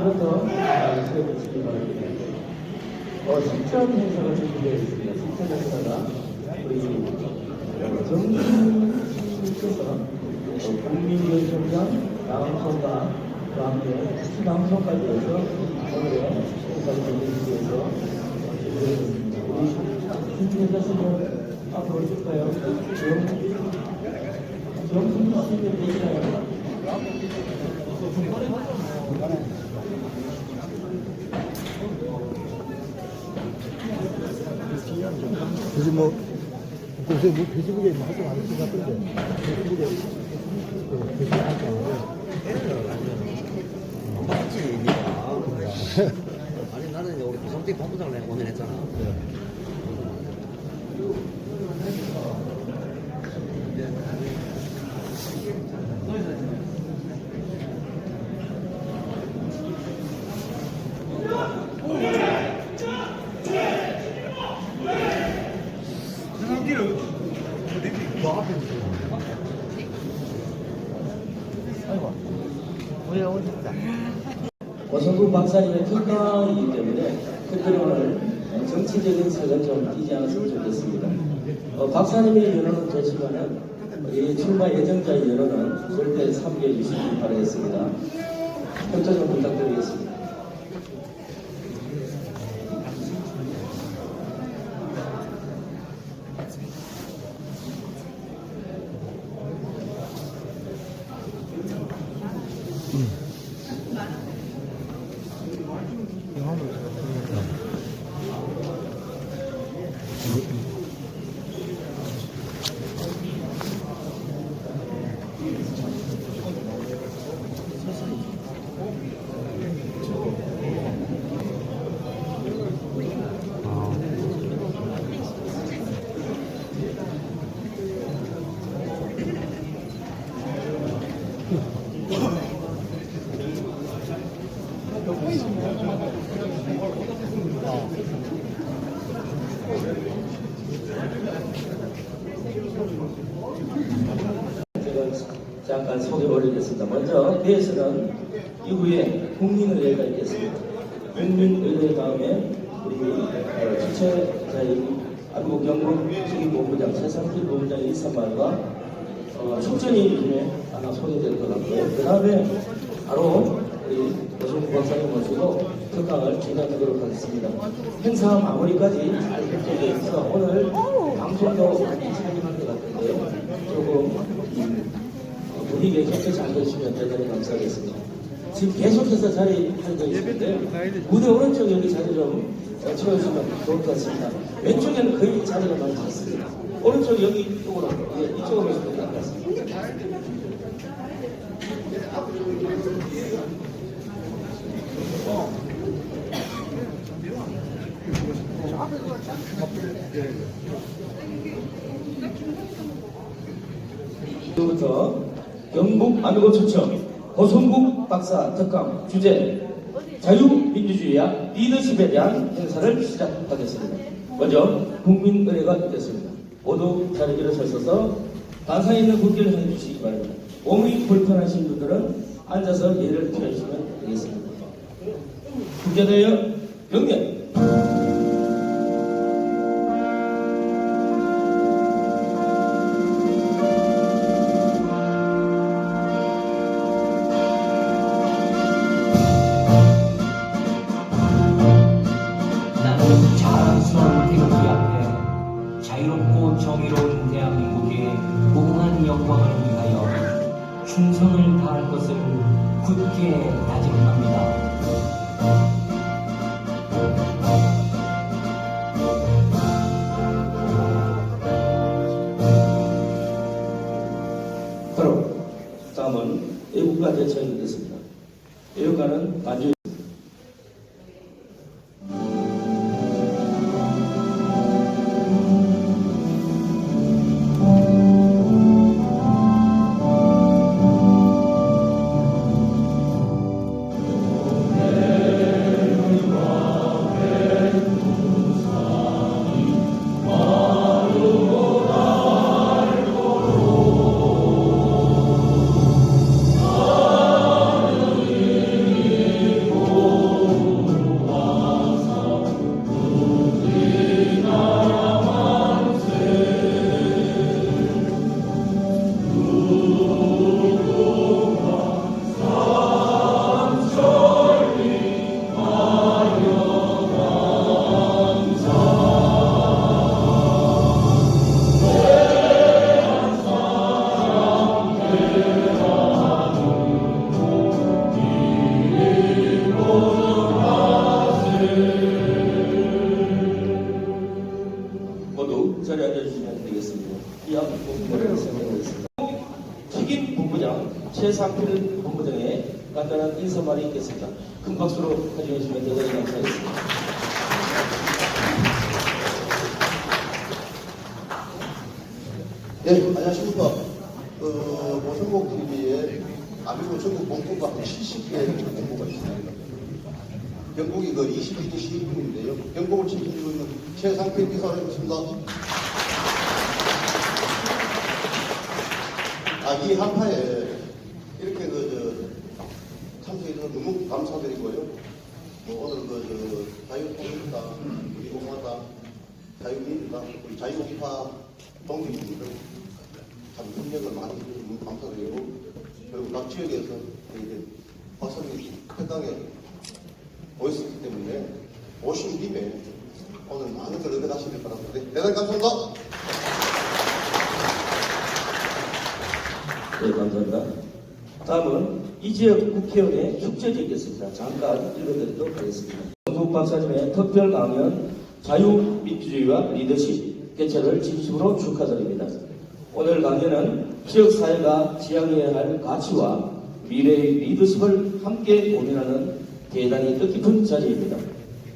하나부터 수행해 주시기 바랍니다. 실전 행사가 준비되어 있습니다. 실전 행사가 우리 정신께서 국민연설장 나방송과 함께 수방송까지 해서 오늘의 행사를 준비하기 위해서 준비했습니다. 우리 준비해주시면 앞으로 오실까요? 정신 씨는 계시나요? 그래서 뭐 글쎄 뭐 페이스북에 뭐 활동 안 했을 것 같은데 페이스북에 페이스북 활동 안 안 봤지 니가. 아니 나는 우리 고성팀 본부장을 오늘 했잖아. 고성국 박사님의 특강이기 때문에 특별히 오늘 정치적인 색은 좀 띄지 않았으면 좋겠습니다. 박사님의 연호는 좋지만은 이 출마 예정자의 연호는 절대 참고해 주시기 바라겠습니다. 협조 좀 부탁드리겠습니다. 잠깐 소개 올리겠습니다. 먼저 배에서는 이후에 국민의회가 있겠습니다. 국민의회 다음에 우리 주최자인 안국 영국 주기본부장 최상필 본부장의 인사말과 축전이 이름에 하나 소개될 것 같고요. 그 다음에 바로 우리 고성국 박사님 모시고 특강을 진행하도록 하겠습니다. 행사 마무리까지 잘 결정되어 있어 오늘 방송도 많이 진행할 것 같은데요. 조금 분위기에 겹쳐 잘 해주시면 대단히 감사하겠습니다. 지금 계속해서 자리 앉아 있는데 무대 오른쪽 여기 자리 좀 채워주시면 좋을 것 같습니다. 왼쪽에는 거의 자리가 많지 않습니다. 오른쪽 여기 이쪽으로 이쪽으로 오시면 될 것 같습니다. 지금부터 영국 안고 초청 고성국 박사 특강 주제 자유민주주의와 리더십에 대한 행사를 시작하겠습니다. 먼저 국민의례가 있겠습니다. 모두 자리를 서셔서 단상에 있는 국기를 해주시기 바랍니다. 몸이 불편하신 분들은 앉아서 예를 펴주시면 되겠습니다. 국제대회 경례. 자유롭고 정의로운 대한민국의 무궁한 영광을 위하여 충성을 다할 것을 굳게 다짐합니다. 바로 다음은 애국가 대처해드리겠습니다. 애국가는 반주 본부장 최상필 본부장의 간단한 인사말이 있겠습니다. 큰 박수로 해주해 주시면 대단히 감사하겠습니다. 네, 안녕하십니까. 보성국 TV에 아미고 전국 본부가 70개 본부가 있습니다. 경북이 그 22개 시군인데요. 경북을 책임지고 있는 최상필 비서관입니다. 이 한파에 이렇게 참석해 주셔서 너무 감사드리고요. 오늘 자유통일당, 우리공화당, 자유민주당, 우리 자유우파 동지분들 참 협력을 많이 해주셔서 너무 감사드리고, 그리고 각 지역에서 화성이 해당에 모였었기 때문에 오신 김에 오늘 많은 걸 얻어가시길 바랍니다. 네, 대단히 감사합니다. 네, 감사합니다. 다음은 이 지역 국회의원의 축제지 있겠습니다. 잠깐 읽어드리도록 하겠습니다. 정국 박사님의 특별 강연 자유민주주의와 리더십 개최를 진심으로 축하드립니다. 오늘 강연은 지역사회가 지향해야 할 가치와 미래의 리더십을 함께 고민하는 대단히 뜻깊은 자리입니다.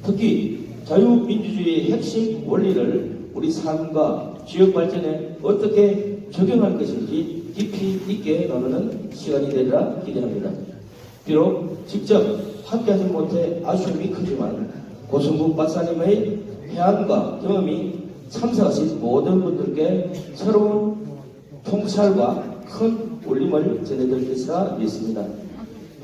특히 자유민주주의의 핵심 원리를 우리 삶과 지역 발전에 어떻게 적용할 것인지 깊이 있게 나누는 시간이 되리라 기대합니다. 비록 직접 함께하지 못해 아쉬움이 크지만 고승국 박사님의 해안과 경험이 참석하신 모든 분들께 새로운 통찰과 큰 울림을 전해드릴 것이라 믿습니다.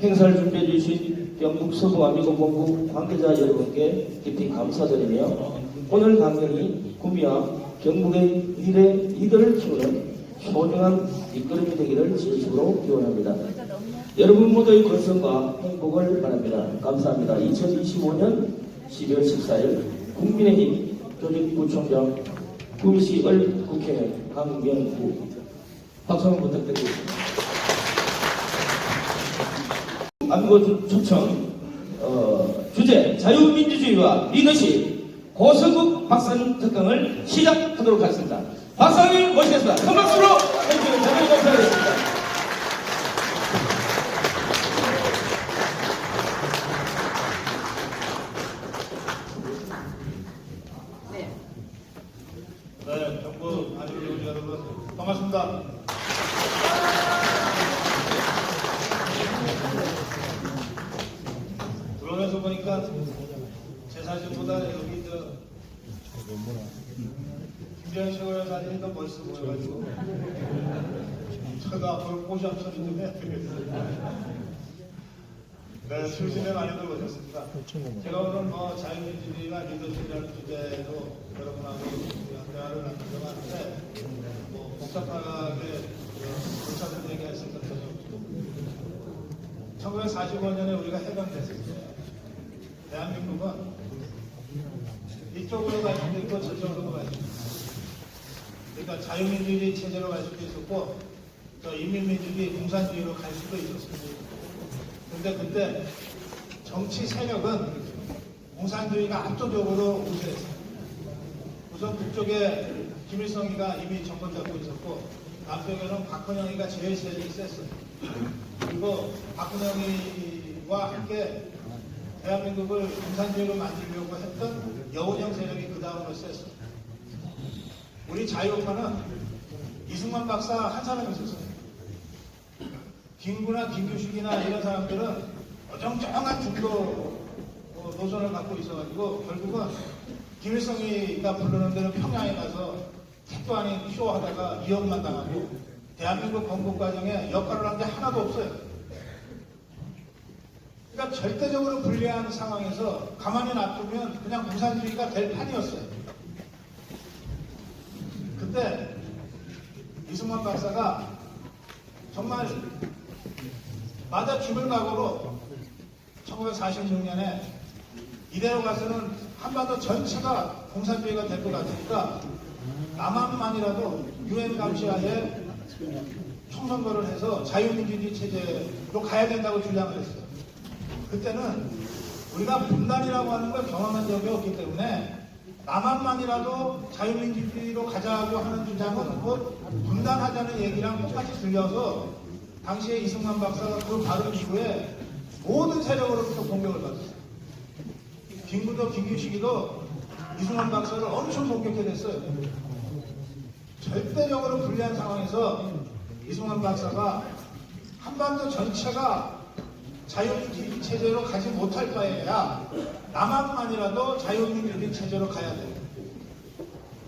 행사를 준비해 주신 경북 서부아미고본부 관계자 여러분께 깊이 감사드리며 오늘 강연이 구미와 경북의 미래 리더를 키우는 소중한 밑거름이 되기를 진심으로 기원합니다. 여러분 모두의 건강과 행복을 바랍니다. 감사합니다. 2025년 12월 14일 국민의힘 조직부총장 구미시을 국회의원 강명구 박수 한번 부탁드리겠습니다. 안고 초청 주제 자유민주주의와 리더십 고성국 박사님 특강을 시작하도록 하겠습니다. 박사님 모시겠습니다. 큰 박수로 해주시면 대단히 감사하겠습니다. 네, 경북 아미고지 여러분 반갑습니다. 들어오면서 보니까 제 사진보다 여기 김재현 씨가 사진이 더 멋있어 보여가지고 저도 앞으로 포샵 처리 좀 해야 되겠어요. 네, 수신에 많이 들어오셨습니다. 제가 오늘 자유민주주의와 리더십이라는 주제로 여러분하고 대화를 나누려고 하는데 복잡하게 불차는 얘기하실 것 전혀 없고 1945년에 우리가 해방됐을 때 대한민국은 이쪽으로 갈 수도 있고 저쪽으로 갈 수도 있고 그러니까 자유민주주의 체제로 갈 수도 있었고 인민민주주의 공산주의로 갈 수도 있었습니다. 근데 그때 정치 세력은 공산주의가 압도적으로 우세했어요. 우선 북쪽에 김일성이가 이미 정권 잡고 있었고 남쪽에는 박헌영이가 제일 세력이 셌어요. 그리고 박헌영이와 함께 대한민국을 공산주의로 만들려고 했던 여운형 세력이 그 다음으로 셌어요. 우리 자유파는 이승만 박사 한 사람이 있었어요. 김구나 김규식이나 이런 사람들은 어정쩡한 중도 노선을 갖고 있어가지고 결국은 김일성이가 부르는 대로 평양에 가서 택도 아닌 쇼하다가 2억만 당하고 대한민국 건국 과정에 역할을 한 게 하나도 없어요. 그러니까 절대적으로 불리한 상황에서 가만히 놔두면 그냥 공산주의가 될 판이었어요. 그때 이승만 박사가 정말 맞아 죽을 각오로 1946년에 이대로 가서는 한반도 전체가 공산주의가 될 것 같으니까 남한만이라도 유엔 감시하에 총선거를 해서 자유민주주의 체제로 가야 된다고 주장을 했어요. 그때는 우리가 분단이라고 하는 걸 경험한 적이 없기 때문에 남한만이라도 자유민주주의로 가자고 하는 주장은 분단하자는 얘기랑 똑같이 들려서 당시에 이승만 박사가 그 발언 이후에 모든 세력으로부터 공격을 받았어요. 김구도 김규식이도 이승만 박사를 엄청 공격해냈어요. 절대적으로 불리한 상황에서 이승만 박사가 한반도 전체가 자유민주주의 체제로 가지 못할 바에야 남한만이라도 자유민주주의 체제로 가야 돼요.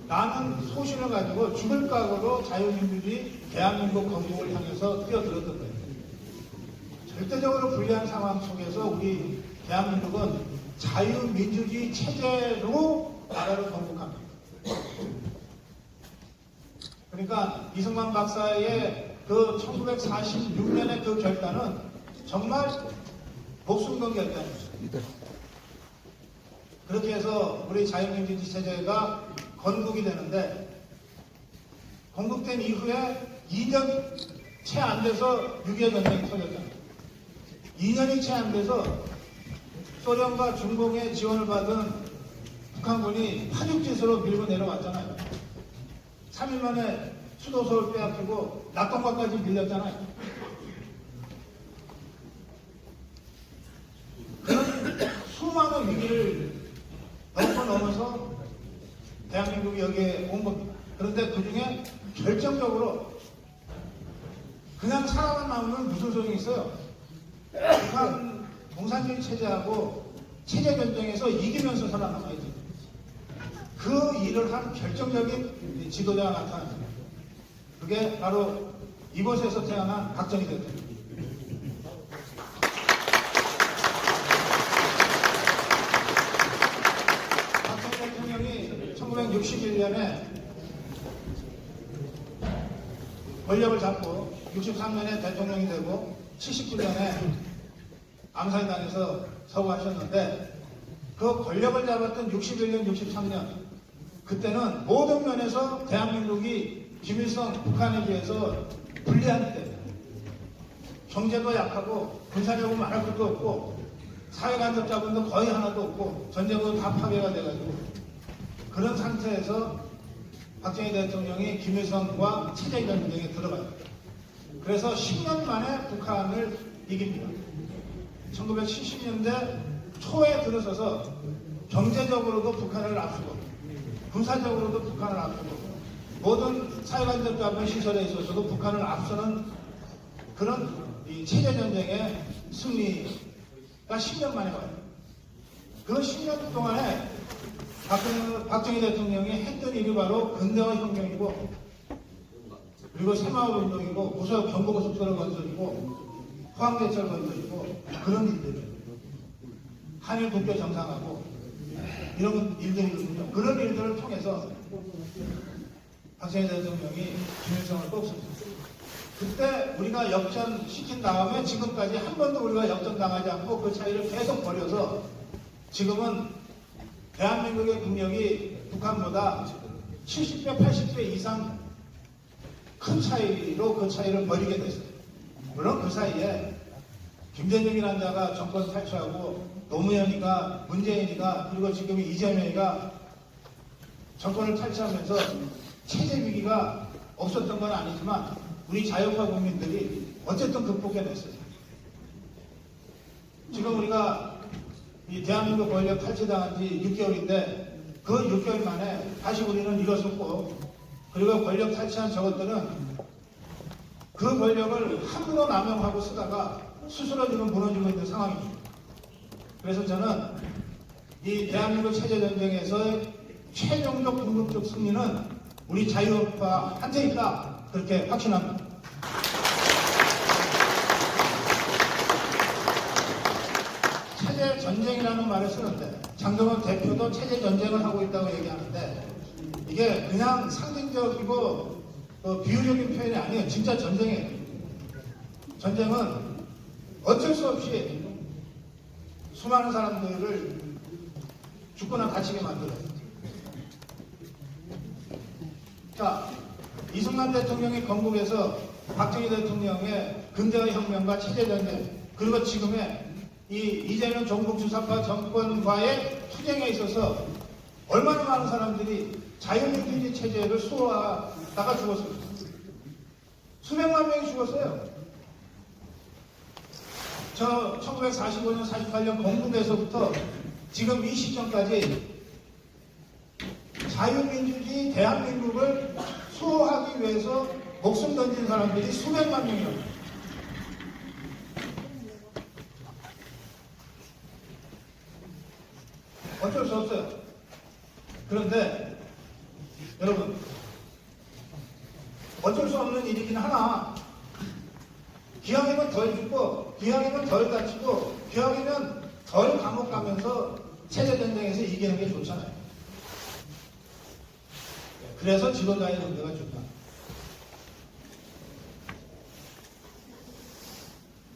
나는 소신을 가지고 죽을 각오로 자유민주주의 대한민국 건국을 향해서 뛰어들었던 거예요. 절대적으로 불리한 상황 속에서 우리 대한민국은 자유민주주의 체제로 나라를 건국합니다. 그러니까 이승만 박사의 그 1946년의 그 결단은 정말 목숨 건 결단이었어요. 그렇게 해서 우리 자유민주주의 체제가 건국이 되는데, 건국된 이후에 2년 채 안 돼서 6.25 전쟁이 터졌잖아요. 2년이 채 안 돼서 소련과 중공의 지원을 받은 북한군이 파죽지수로 밀고 내려왔잖아요. 3일 만에 수도서울 빼앗기고 낙동강까지 밀렸잖아요. 그런 수많은 위기를 넘어서 대한민국이 여기에 온 겁니다. 그런데 그 중에 결정적으로 그냥 살아만 나오면 무슨 소용이 있어요? 북한 공산주의 체제하고 체제 전쟁에서 이기면서 살아남아야지. 그 일을 한 결정적인 지도자가 나타납니다. 그게 바로 이곳에서 태어난 박정희 대통령. 박정희 대통령이 1961년에 권력을 잡고 63년에 대통령이 되고 79년에 암살당해서 서거하셨는데, 그 권력을 잡았던 61년, 63년 그때는 모든 면에서 대한민국이 김일성 북한에 비해서 불리한 때, 경제도 약하고 군사력은 말할 것도 없고 사회간섭 자본도 거의 하나도 없고 전쟁도 다 파괴가 돼가지고, 그런 상태에서 박정희 대통령이 김일성과 체제 전쟁에 들어가요. 그래서 10년 만에 북한을 이깁니다. 1970년대 초에 들어서서 경제적으로도 북한을 앞서고 군사적으로도 북한을 앞서고 모든 사회간섭 자본 시설에 있어서도 북한을 앞서는 그런 이 체제 전쟁의 승리가 10년 만에 와요. 그 10년 동안에 박정희 대통령이 했던 일이 바로 근대화 혁명이고, 그리고 새마을 운동이고, 무서 경부고속도로 건설이고, 포항제철 건설이고, 그런 일들이에요. 한일 국교 정상하고 이런 일들이거든요. 그런 일들을 통해서 박정희 대통령이 김일성을 뽑습니다. 그때 우리가 역전시킨 다음에 지금까지 한 번도 우리가 역전당하지 않고 그 차이를 계속 벌여서 지금은 대한민국의 국력이 북한보다 70배, 80배 이상 큰 차이로 그 차이를 벌이게 됐어요. 물론 그 사이에 김대중이라는 자가 정권 탈취하고 노무현이가, 문재인이가, 그리고 지금 이재명이가 정권을 탈취하면서 체제 위기가 없었던 건 아니지만 우리 자유파 국민들이 어쨌든 극복해냈어요. 지금 우리가 이 대한민국 권력 탈취당한 지 6개월인데 그 6개월 만에 다시 우리는 일어섰고, 그리고 권력 탈취한 저것들은 그 권력을 함부로 남용하고 쓰다가 스스로 지금 무너지고 있는 상황입니다. 그래서 저는 이 대한민국 체제전쟁에서의 최종적 궁극적 승리는 우리 자유파한테 있다, 그렇게 확신합니다. 체제 전쟁이라는 말을 쓰는데 장동원 대표도 체제 전쟁을 하고 있다고 얘기하는데, 이게 그냥 상징적이고 비유적인 표현이 아니에요. 진짜 전쟁이에요. 전쟁은 어쩔 수 없이 수많은 사람들을 죽거나 다치게 만들어요. 자, 이승만 대통령이 건국에서 박정희 대통령의 근대화 혁명과 체제전쟁, 그리고 지금의 이 이재명 종북주사파 정권과의 투쟁에 있어서 얼마나 많은 사람들이 자유민주주의 체제를 수호하다가 죽었습니다. 수백만 명이 죽었어요. 저 1945년, 48년 건국에서부터 지금 이 시점까지 자유민주주의 대한민국을 수호하기 위해서 목숨 던진 사람들이 수백만 명이에요. 어쩔 수 없어요. 그런데 여러분, 어쩔 수 없는 일이긴 하나, 기왕이면 덜 죽고, 기왕이면 덜 다치고, 기왕이면 덜 감옥 가면서 체제전쟁에서 이기는 게 좋잖아요. 그래서 지도자의 존재가 좋다.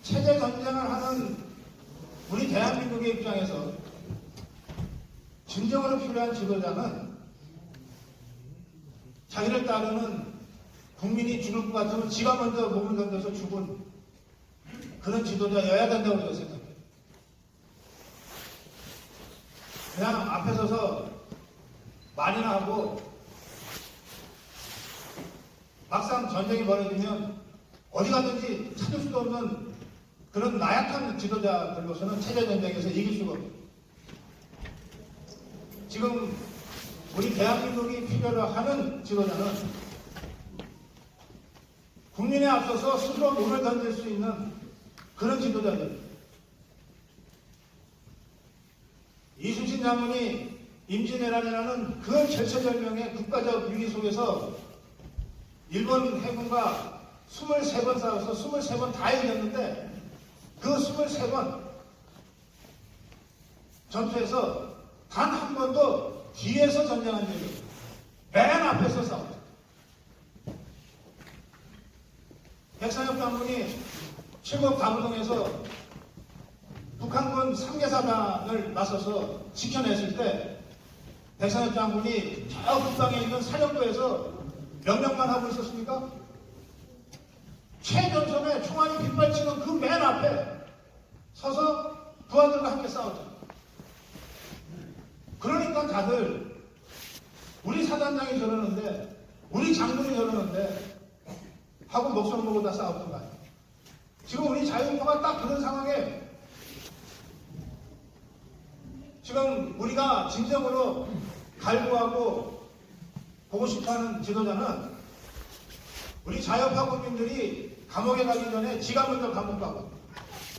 체제전쟁을 하는 우리 대한민국의 입장에서 진정으로 필요한 지도자는 자기를 따르는 국민이 죽을 것 같으면 지가 먼저 몸을 던져서 죽은 그런 지도자여야 된다고 저는 생각해요. 그냥 앞에 서서 말이나 하고 막상 전쟁이 벌어지면 어디 가든지 찾을 수도 없는 그런 나약한 지도자들로서는 체제전쟁에서 이길 수가 없어요. 지금 우리 대한민국이 필요로 하는 지도자는 국민에 앞서서 스스로 몸을 던질 수 있는 그런 지도자들. 이순신 장군이 임진왜란이라는 그 절체절명의 국가적 위기 속에서 일본 해군과 23번 싸워서 23번 다 이겼는데 그 23번 전투에서 단 한 번도 뒤에서 전쟁한 적이 없어요. 맨 앞에서 싸웠어요. 백상엽 장군이 칠곡 가부동에서 북한군 3개사단을 나서서 지켜냈을 때 백상엽 장군이 저 북방에 있는 사령부에서 명령만 하고 있었습니까? 최전선에 총알이 빗발치는 그 맨 앞에 서서 부하들과 함께 싸웠죠. 그러니까 다들 우리 사단장이 저러는데 우리 장군이 저러는데 하고 목숨 걸고 다 싸웠던 거 아니에요. 지금 우리 자유파가 딱 그런 상황에 지금 우리가 진정으로 갈구하고 보고 싶어하는 지도자는 우리 자유파 국민들이 감옥에 가기 전에 지가 먼저 감옥 가고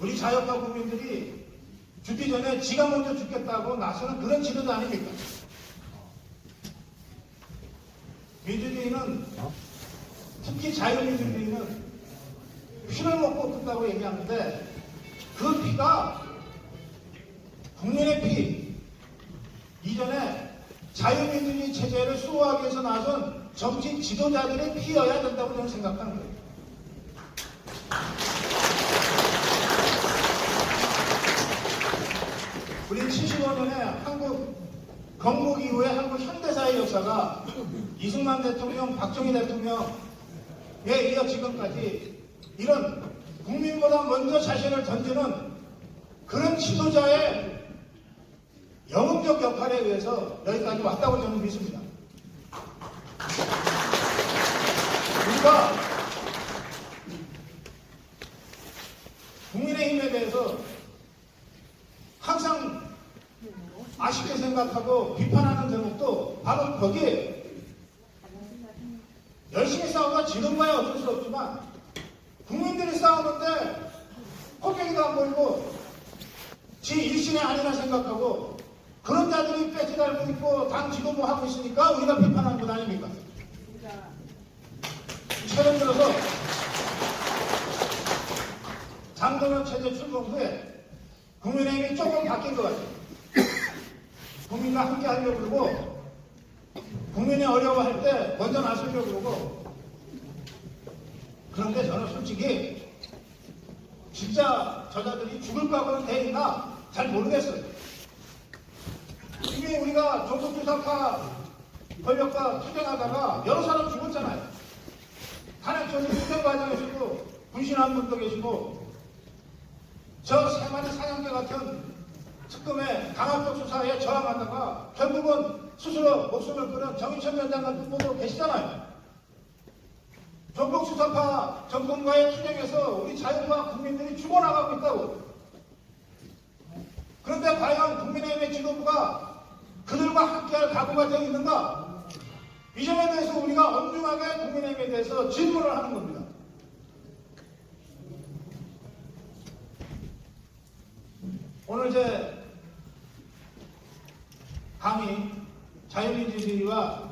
우리 자유파 국민들이 죽기 전에 지가 먼저 죽겠다고 나서는 그런 지도자 아닙니까? 민주주의는 특히 자유민주주의는 피를 먹고 뜬다고 얘기하는데 그 피가 국민의 피 이전에 자유민주주의 체제를 수호하기 위해서 나선 정치 지도자들의 피여야 된다고 저는 생각하는 거예요. 우리 75년에 한국 건국 이후에 한국 현대사의 역사가 이승만 대통령, 박정희 대통령에 이어 지금까지 이런 국민보다 먼저 자신을 던지는 그런 지도자의 영웅적 역할에 의해서 여기까지 왔다고 저는 믿습니다. 우리가 국민의힘에 대해서 항상 아쉽게 생각하고 비판하는 대목도 바로 거기에요. 열심히 싸우다 지는 거야 어쩔 수 없지만 국민들이 싸우는데 코끼리도 안 보이고 지 일신이 아니라 생각하고 그런 자들이 배지 달고 있고 당 지도부 하고 있으니까 우리가 비판하는 것 아닙니까? 최근 들어서 장동혁 체제 출범 후에 국민의힘이 조금 바뀐 것 같아요. 국민과 함께 하려고 그러고 국민이 어려워할 때 먼저 나서려고 그러고 그런데 저는 솔직히 진짜 저자들이 죽을 각오는 돼 있나 잘 모르겠어요. 이미 우리가 조국주사파 권력과 투쟁하다가 여러 사람 죽었잖아요. 탄핵전이 투쟁 과정에서도 군신 한 분도 계시고 저 세 마리 사냥개 같은 특검의 강압적 수사에 저항하다가 결국은 스스로 목숨을 끊은 정의천 위원장 같은 분도 계시잖아요. 전국 수사파 정권과의 투쟁에서 우리 자유파 국민들이 죽어나가고 있다고. 국민의힘의 지도부가 그들과 함께할 각오가 되어 있는가? 이 점에 대해서 우리가 엄중하게 국민의힘에 대해서 질문을 하는 겁니다. 오늘 이제 감히 자유민주주의와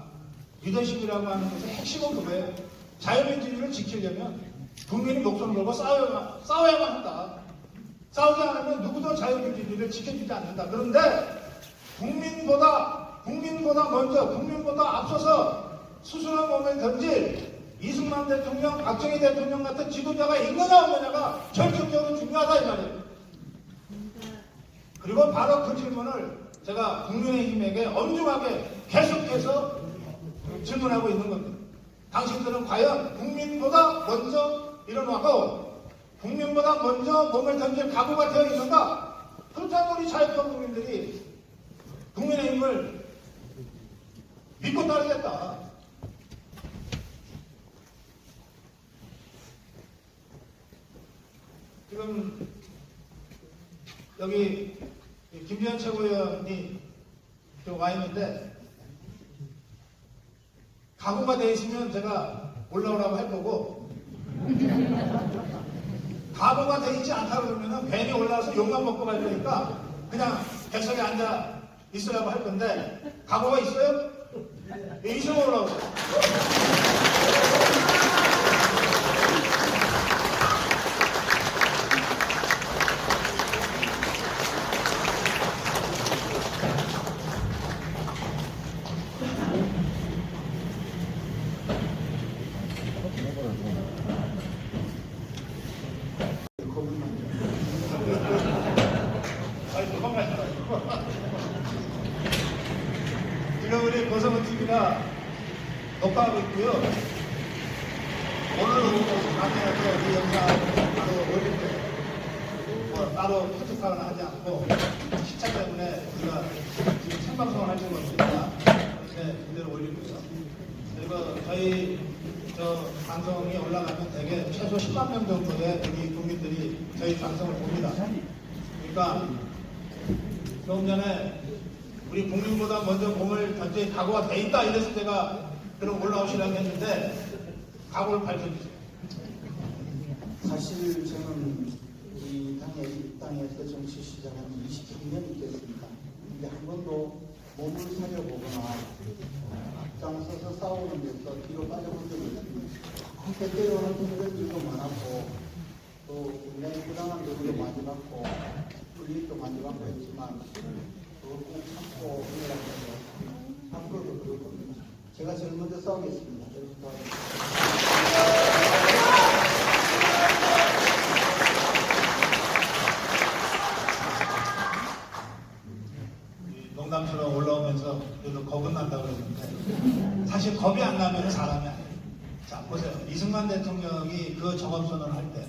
리더십이라고 하는 것의 핵심은 그거예요. 자유민주주의를 지키려면 국민이 목숨을 걸고 싸워야만 한다. 싸우지 않으면 누구도 자유민주주의를 지켜주지 않는다. 그런데 국민보다 먼저, 국민보다 앞서서 스스로 몸을 던질 이승만 대통령, 박정희 대통령 같은 지도자가 있느냐 없느냐가 결정적으로 중요하다 이 말이에요. 그리고 바로 그 질문을 제가 국민의힘에게 엄중하게 계속해서 질문하고 있는 겁니다. 당신들은 과연 국민보다 먼저 일어나고 국민보다 먼저 몸을 던질 각오가 되어 있는가? 그렇다면 우리 자유권 국민들이 국민의힘을 믿고 따르겠다. 지금 여기 김재현 최고위원이 좀 와 있는데 각오가 돼 있으면 제가 올라오라고 할 거고 각오가 돼 있지 않다 그러면 괜히 올라와서 욕만 먹고 갈 거니까 그냥 객석에 앉아 있으라고 할 건데 각오가 있어요? 예, 있으면 올라오세요. 지금 우리 고성훈 TV가 녹화하고 있고요. 오늘 오후 방송에서 이 영상 바로 올릴 거예요. 뭐 따로 편집하거나 하지 않고 시차 때문에 우리가 지금 생방송을 하시는 겁니다. 그런데 그대로 올리고요. 그리고 저희 방송이 올라가면 대개 최소 10만 명 정도의 우리 국민들이 저희 방송을 봅니다. 그러니까 조금 전에 우리 국민보다 먼저 몸을 던질 각오가 돼 있다 이래서 제가 그럼 올라오시라고 했는데 각오를 밝혀주세요. 사실 저는 우리 당에 입당해서 정치 시작한 22년이 됐습니다. 근데 한 번도 몸을 사려보거나 앞장서서 싸우는 데서 뒤로 빠져본 적이 없습니다. 때때로는 힘든 일도 많았고 또 굉장히 부당한 대우도 많이 받고 불이익도 많이 받고 했지만 그걸 꼭 참고 일어나면서 앞으로도 그럴 겁니다. 제가 제일 먼저 싸우겠습니다. 농담처럼 올라오면서 그래도 겁은 난다고 그랬는데 사실 겁이 안 나면 사람이 아니에요. 자 보세요. 이승만 대통령이 그 정업선언을 할 때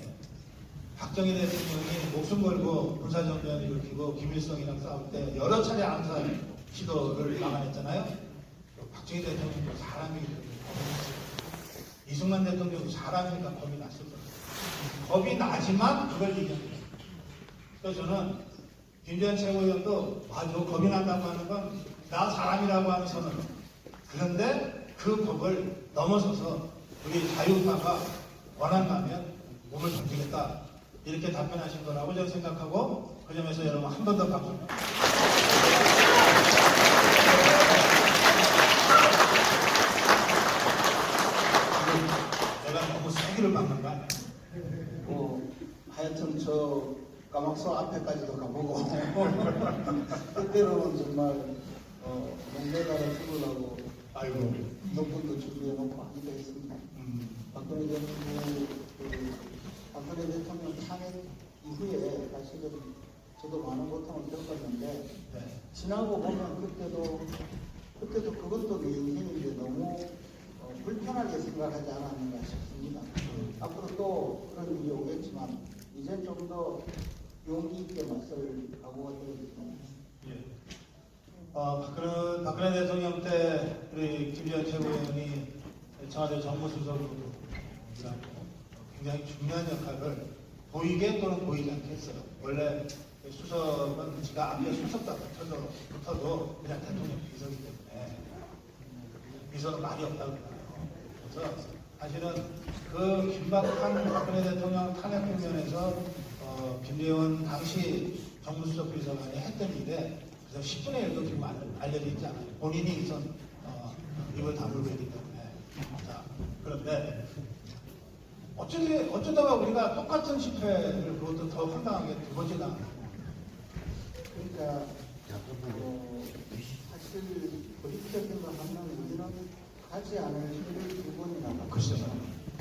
박정희 대통령이 목숨 걸고 군사정변을 일으키고 김일성이랑 싸울 때 여러 차례 암살 시도를 막아냈잖아요. 박정희 대통령도 사람이기 때문에 이승만 대통령도 사람이니까 겁이 났을 거예요. 겁이 나지만 그걸 이깁니다. 그래서 저는 김재현 최고위원도 맞아 겁이 난다고 하는 건 나 사람이라고 하는 선언. 그런데 그 법을 넘어서서 우리 자유파가 원한다면 몸을 던지겠다. 이렇게 답변하신 거라고 저는 생각하고 그 점에서 여러분 한 번 더 박수. 내가 너무 세기를 막는 거 아니야? 하여튼 저 까막서 앞에까지도 가보고 때때로는 정말 농대가를 죽으려고 아이고. 높은도 준비해놓고 하기도 했습니다. 박근혜 대통령 탄핵 이후에 사실은 저도 많은 고통을 겪었는데 지나고 보면 그때도 그것도 내 인생인데 너무 불편하게 생각하지 않았는가 싶습니다. 앞으로 또 그런 일이 오겠지만 이제 좀 더 용기 있게 맞설 각오가 되어 있습니다. 박근혜 대통령 때 우리 김재현 최고위원이 청와대 정무수석으로 일하고 굉장히 중요한 역할을 보이게 또는 보이지 않게 했어요. 원래 수석은 지가 앞에 수석다 붙어도 그냥 대통령 비서이기 때문에 비서는 말이 없다고 그래요. 그래서 사실은 그 긴박한 박근혜 대통령 탄핵 국면에서 김대원 당시 정무수석 비서관이 했던 일에 그래서 10분의 1도 지금 알려져 있지 않아요. 본인이 우선 입을 다물고 있기 때문에. 자, 그런데 어쩌다가 우리가 똑같은 실패를 그것도 더 황당하게 두 번째 당한 그러니까 사실 그렇게 생각하면 우리는 가지 않을 일을 두 번이나 글쎄요.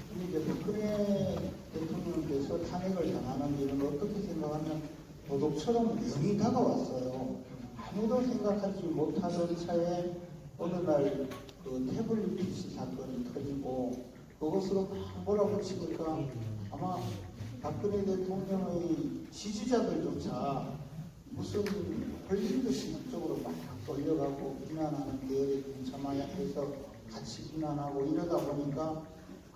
근데 이제 박근혜 대통령께서 탄핵을 당하는 일은 어떻게 생각하면 도둑처럼 명이 다가왔어요. 아무도 생각하지 못하던 차에 어느 날 그 태블릿 PC 사건이 터지고 그것으로 막 몰아붙이니까 아마 박근혜 대통령의 지지자들조차 무슨 걸린 듯이 그쪽으로 막 돌려가고 비난하는 계열의 정치마약에서 같이 비난하고 이러다 보니까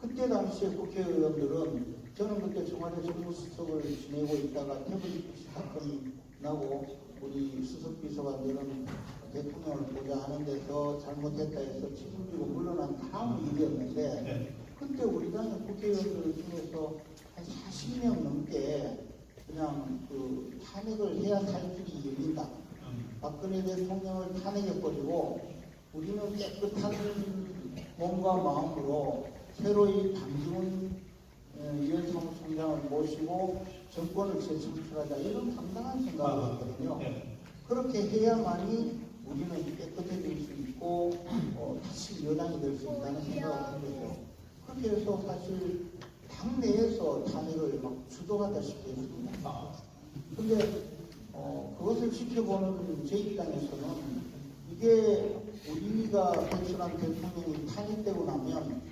그때 당시에 국회의원들은 저는 그때 청와대 정무수석을 지내고 있다가 태블릿 PC 사건이 나고 우리 수석비서관들은 대통령을 보자 하는 데서 잘못했다 해서 책임지고 물러난 다음 일이었는데 그때 우리 당의 국회의원들 중에서 한 40명 넘게 그냥 그 탄핵을 해야 살 길이 열린다. 박근혜 대통령을 탄핵해버리고 우리는 깨끗한 몸과 마음으로 새로이 강기훈 유엔 사무총장을 모시고 정권을 재창출하자 이런 당당한 생각을 했거든요. 그렇게 해야만이 우리는 깨끗해질 수 있고 다시 여당이 될 수 있다는 생각을 한 거죠. 그렇게 해서 사실 당내에서 탄핵을 막 주도하다시피 했습니다. 근데 그것을 지켜보는 제 입장에서는 이게 우리가 배출한 대통령이 탄핵되고 나면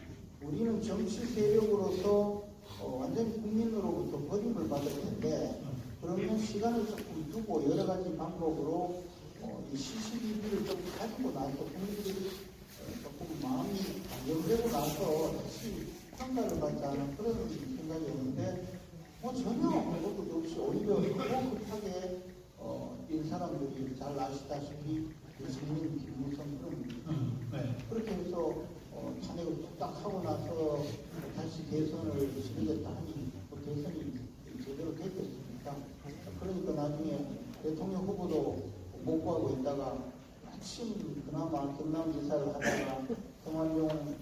우리는 정치 세력으로서 완전히 국민으로부터 버림을 받을 텐데 그러면 시간을 조금 두고 여러 가지 방법으로 이 CCTV를 좀 가지고 나서 국민들이 조금 마음이 안정되고 나서 다시 평가를 받자는 그런 생각이었는데 전혀 아무것도 없이 오히려 너무 급하게 이 사람들이 잘 아시다시피 국민 김무성 그런 그렇게 해서 탄핵을 뚝딱 하고 나서 다시 대선을 치르겠다 하니 그 대선이 제대로 됐겠습니까? 그러니까 나중에 대통령 후보도 못 구하고 있다가 마침 그나마 경남지사를 하다가 성완종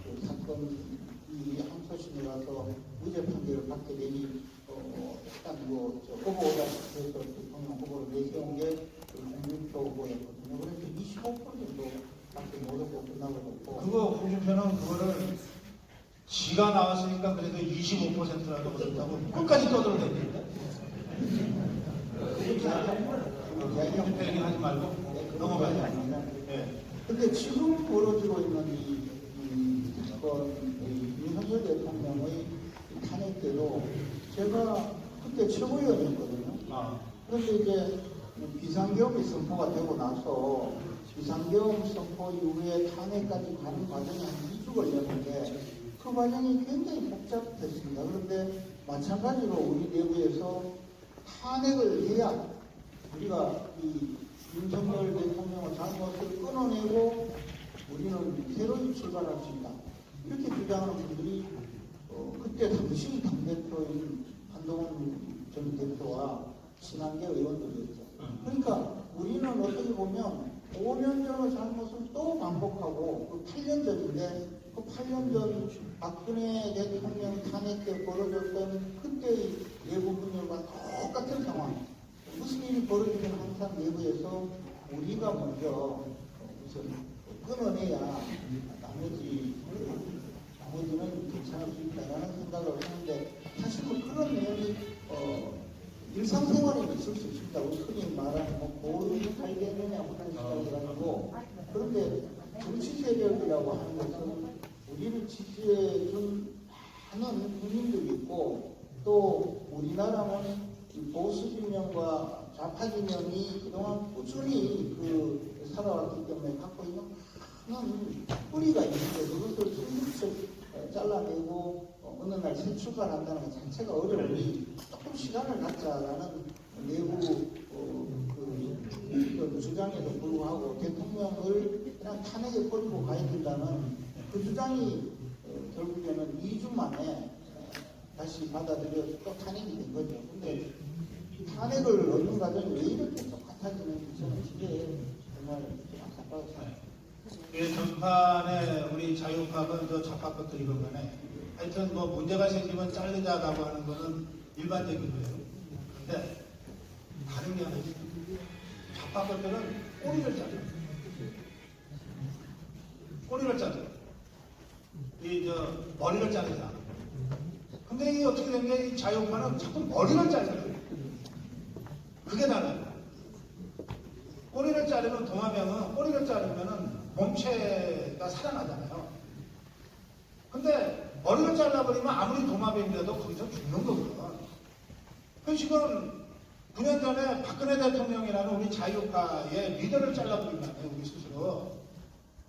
그 사건이 항소심에 가서 무죄 판결을 받게 되니 약간 후보 오다시피 해서 대통령 후보를 내세운 게 홍준표 후보였거든요. 그래서 25% 정도 밖에 못하고 끝나버렸고 그거 홍준표는 그거를 지가 나왔으니까 그래도 25%라도 얻었다고 끝까지 떠들어댔는데 홍준표 얘기하지 말고 넘어가자. 근데 지금 벌어지고 있는 이 사건, 윤석열 대통령의 탄핵 때도 제가 그때 최고위원이었거든요. 그런데 이제 비상계엄이 선포가 되고 나서 비상계엄 선포 이후에 탄핵까지 가는 과정이 한 2주 걸렸는데 그 과정이 굉장히 복잡했습니다. 그런데 마찬가지로 우리 내부에서 탄핵을 해야 우리가 이 윤석열 대통령의 잘못을 끊어내고 우리는 새로이 출발할 수 있다. 이렇게 주장하는 분들이 그때 당시 당대표인 한동훈 전 대표와 친한계 의원들이었죠. 그러니까 우리는 어떻게 보면 5년 전의 잘못을 또 반복하고 그 8년 전인데 그 8년 전 박근혜 대통령 탄핵 때 벌어졌던 그때의 내부 분열과 똑같은 상황. 무슨 일이 벌어지면 항상 내부에서 우리가 먼저 우선 끊어내야 나머지는 괜찮을 수 있다라는 생각을 하는데 사실 뭐 그런 내용이 일상생활에 있을 수 있습니다. 우리 흔히 말하는 고의를 살겠느냐 하는 생각이 가지고 그런데 정치 세력이라고 하는 것은 우리를 지지해준 많은 국민들이 있고 또 우리나라는 보수 진영과 좌파 진영이 그동안 꾸준히 살아왔기 때문에 갖고 있는 큰 뿌리가 있는데 그것을 슬쩍 잘라내고 어느 날 새 출발을 한다는 것 자체가 어려우니 조금 시간을 갖자라는 내부 그 주장에도 불구하고 대통령을 그냥 탄핵에 버리고 가야 된다는 그 주장이 결국에는 2주 만에 다시 받아들여 또 탄핵이 된 거죠. 근데 탄핵을 얻는 과정이 왜 이렇게 똑같아지는지 저는 이게 정말 좀 안타까웠어요. 이 전판에 우리 자유파가 저 좌파 것들이건 간에 하여튼 뭐 문제가 생기면 자르자라고 하는 거는 일반적인 거예요. 근데 다른 게 하나 있어요. 좌파 것들은 꼬리를 자르요. 꼬리를 자르요. 머리를 자르지 않아요. 근데 이게 어떻게 된 게 이 자유파는 자꾸 머리를 자르요. 그게 다른 거예요. 꼬리를 자르면 도마뱀은 꼬리를 자르면은 몸체가 살아나잖아요. 근데 머리를 잘라버리면 아무리 도마뱀이라도 거기서 죽는 거거든. 그 지금 9년 전에 박근혜 대통령이라는 우리 자유파의 리더를 잘라버린 거 아니에요, 우리 스스로.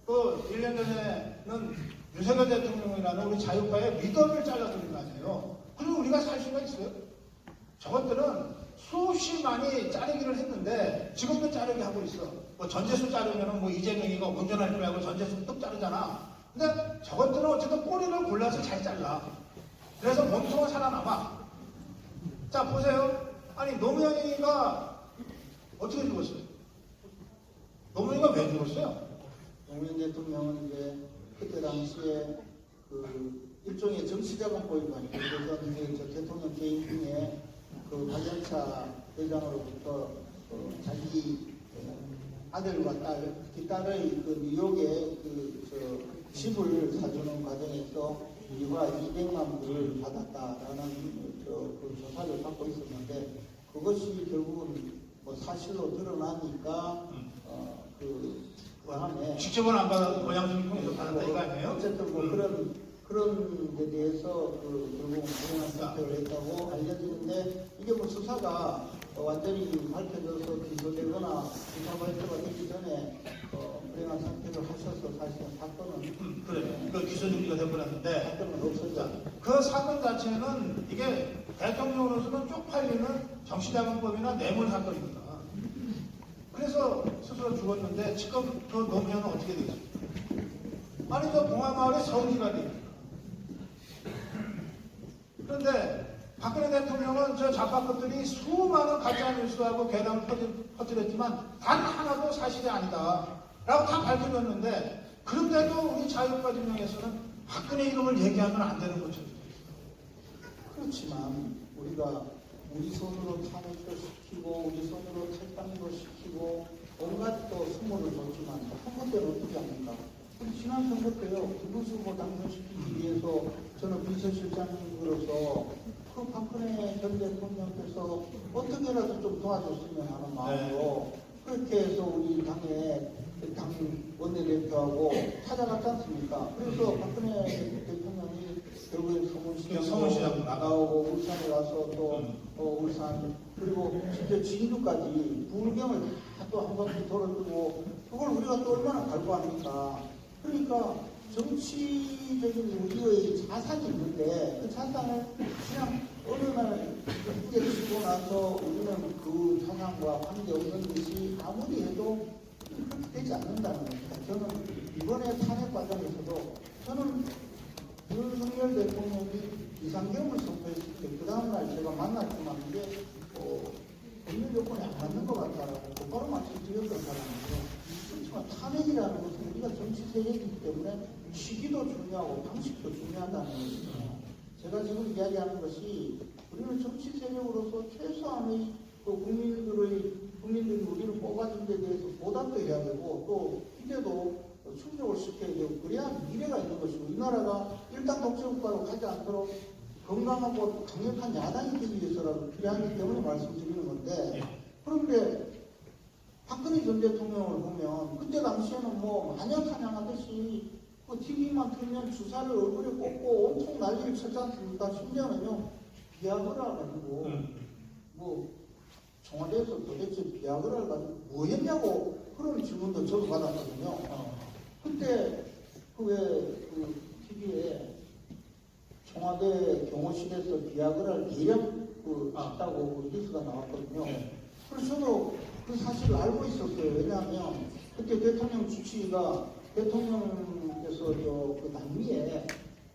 그 1년 전에는 윤석열 대통령이라는 우리 자유파의 리더를 잘라버린 거 아니에요. 그리고 우리가 살 수가 있어요. 저것들은 수없이 많이 자르기를 했는데 지금도 자르게 하고 있어. 뭐 전재수 자르면은 뭐 이재명이가 운전할 줄 알고 전재수 뚝 자르잖아. 근데 저것들은 어쨌든 꼬리를 골라서 잘 잘라. 그래서 몸통은 살아남아. 자 보세요. 아니 노무현이가 어떻게 죽었어요? 노무현이가 왜 죽었어요? 노무현 대통령은 이제 그때 당시에 그 일종의 정치자금 보유관, 그래서 이제 저 대통령 개인 중에 그 박영차 회장으로부터 자기 아들과 딸, 그 딸의 그 뉴욕에 집을 사주는 과정에서 이와 200만 불을 받았다라는 그 조사를 받고 있었는데 그것이 결국은 뭐 사실로 드러나니까 그 다음에 직접은 안 받아도 고향 통해서 받았다 이거 아니에요? 어쨌든 뭐 그런 데 대해서 결국 불행한 선택을 했다고 알려지는데 이게 뭐 수사가 완전히 밝혀져서 기소되거나 수사 발표가 되기 전에 불행한 선택을 하셔서 사실은 사건은 그래. 그 기소 준비가 돼버렸는데 사건은 없어져. 그 사건 자체는 이게 대통령으로서는 쪽팔리는 정치자금법이나 뇌물 사건입니다. 그래서 스스로 죽었는데 지금 그 노무현은 어떻게 되죠? 아니 저 봉화마을에 서울시가 돼요. 그런데 박근혜 대통령은 저 좌파 것들이 수많은 가짜뉴스하고 괴담을 퍼뜨렸지만 단 하나도 사실이 아니다 라고 다 밝혀졌는데 그런데도 우리 자유파 진영에서는 박근혜 이름을 얘기하면 안 되는 것처럼 그렇지만 우리가 우리 손으로 탄핵도 시키고 우리 손으로 책방도 시키고 온갖 또 수모를 줬지만 선거 때는 어떻게 합니까? 우리 지난 선거 때요 김문수 후보 당선시키기 위해서 저는 비서실장으로서 그 박근혜 전 대통령께서 어떻게라도 좀 도와줬으면 하는 마음으로 그렇게 해서 우리 당의 당 원내대표하고 찾아갔지 않습니까? 그래서 박근혜 대통령이 결국에 서문시장으로 나가오고 울산에 와서 또 울산 그리고 진짜 진주까지 불경을 다 또 한 바퀴 돌아주고 그걸 우리가 또 얼마나 갈구합니까? 그러니까 정치적인 우리의 자산이 있는데 그 자산을 그냥 어느 날 예쁘게 치고 나서 우리는 그 자산과 관계없는 것이 아무리 해도 그렇게 되지 않는다는 겁니다. 저는 이번에 탄핵 과정에서도 저는 윤석열 대통령이 비상경을 선포했을 때 그 다음날 제가 만났지만 이게 법률 조건이 안 맞는 것 같다라고 곧바로 말씀드렸던 사람인데 그렇지만 탄핵이라는 것은 우리가 정치 세력이기 때문에 시기도 중요하고 방식도 중요하다는 것이죠. 제가 지금 이야기하는 것이 우리는 정치 세력으로서 최소한의 국민들이 우리를 뽑아준 데 대해서 보답도 해야 되고 또 기대도 충족을 시켜야 되고 그래야 미래가 있는 것이고 이 나라가 일당 독재국가로 가지 않도록 건강하고 강력한 야당이 되기 위해서라도 필요하기 때문에 말씀드리는 건데 그런데 박근혜 전 대통령을 보면 그때 당시에는 뭐 마녀 사냥하듯이 그 TV만 틀면 주사를 얼굴에 꽂고 온통 난리를 쳤지 않습니까? 심지어는요 비아그라 가지고 뭐 청와대에서 도대체 비아그라를 가지고 뭐 했냐고 그런 질문도 저도 받았거든요. 그때 그 TV에 청와대 경호실에서 비아그라를 대량 했다고 그 뉴스가 나왔거든요. 네. 그래서 저도 그 사실을 알고 있었어요. 왜냐하면 그때 대통령 주치의가 대통령께서 그 남미에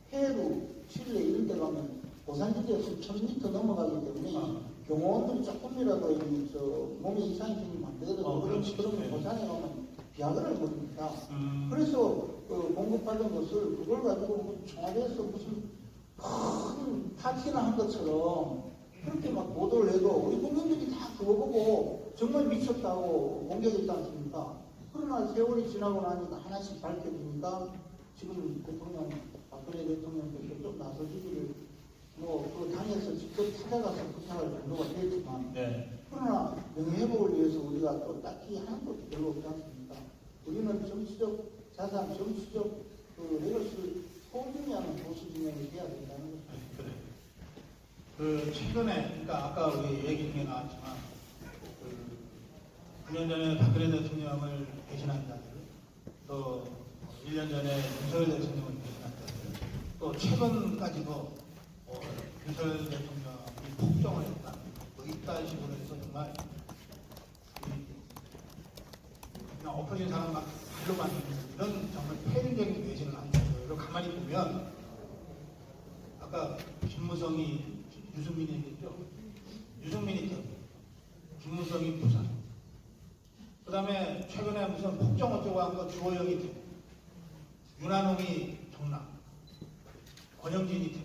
페루, 칠레 이런 데 가면 고산지대에 수천 미터 넘어가기 때문에 경호원들이 조금이라도 몸에 이상이 생기면 안 되거든요. 그렇지. 그러면 네. 고산에 가면 비아그라를 먹습니다. 그래서 공급받은 것을 그걸 가지고 청와대에서 무슨 큰 파티나 한 것처럼 그렇게 막 보도를 해도 우리 국민들이 다 그거 보고 정말 미쳤다고 공격했지 않습니까? 그러나 세월이 지나고 나니까 하나씩 밝혀지니까 지금 대통령, 박근혜 대통령께서 좀 나서주기를 그 당에서 직접 찾아가서 부탁을 강조가 되었지만 네. 그러나 명예회복을 위해서 우리가 또 딱히 하는 것도 별로 없지 않습니까? 우리는 정치적 자산, 정치적 레거시를 소중히 하는 보수 진영이 돼야 된다는 것입니다. 그래. 그 최근에, 그러니까 아까 우리 얘기 중에 나왔지만, 9년 전에 박근혜 대통령을 배신한 자들, 또 1년 전에 윤석열 대통령을 배신한 자들, 또 최근까지도 윤석열 대통령이 폭정을 했다. 뭐 이딴 식으로 해서 정말 그냥 엎어진 사람 막 발로 맞는 이런 정말 폐륜적인 배신을 한 거예요. 가만히 보면 아까 김무성이 유승민이 얘기했죠. 유승민이 등, 김무성이 부산. 그 다음에 최근에 무슨 폭정 어쩌고 한 거 주호영이 등, 윤한홍이 경남, 권영진이 등.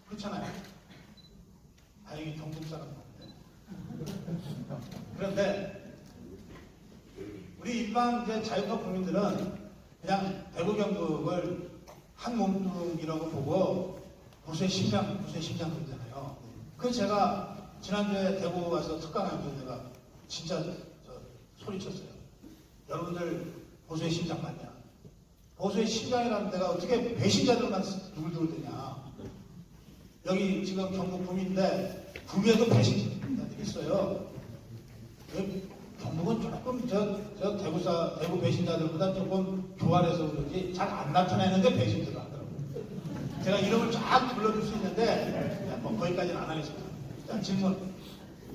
그렇잖아요. 다행히 경북 사람 같은데. 그런데 우리 일반 이제 자유파 국민들은 그냥 대구 경북을 한 몸뚱이라고 보고 보수의 심장 그러잖아요. 그래서 제가 지난주에 대구 와서 특강하면서 내가 진짜 소리쳤어요. 여러분들 보수의 심장 맞냐? 보수의 심장이라는 데가 어떻게 배신자들만 누굴 되냐? 여기 지금 경북 구민인데 구미에도 배신자들이 있어요. 경북은 조금 대구 배신자들보다 조금 교활해서 그런지 잘 안 나타내는데 배신들 하더라고요. 제가 이름을 쫙 불러줄 수 있는데 뭐 거기까지는 안 하겠습니다. 자, 질문.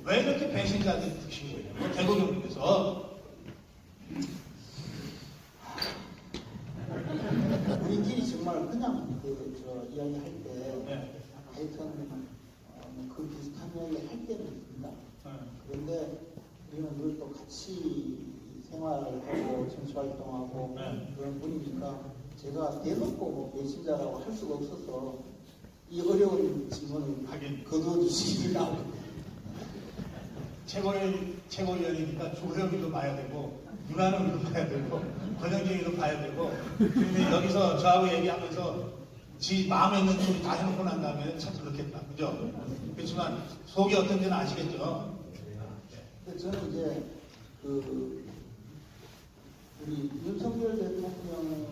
왜 이렇게 배신자들이 드신 거예요? 대구 경북에서. 우리끼리 정말 그냥 이야기 할 때 네. 하여튼 그 비슷한 이야기 할 때는 있습니다. 네. 그런데 우리는 늘 또 같이 생활하고 정치활동하고 네. 그런 분이니까 제가 대놓고 뭐 배신자라고 할 수가 없어서 이 어려운 질문을 하긴. 거두어주시기나 최고위원이니까 조혜영이도 봐야 되고 윤한홍이도 봐야 되고 권영진이도 봐야 되고 근데 여기서 저하고 얘기하면서 지 마음에 있는 소리 다 해놓고 난 다음에 참 그렇겠다. 그죠? 그렇지만 속이 어떤지는 아시겠죠? 근데 저는 이제 우리 윤석열 대통령이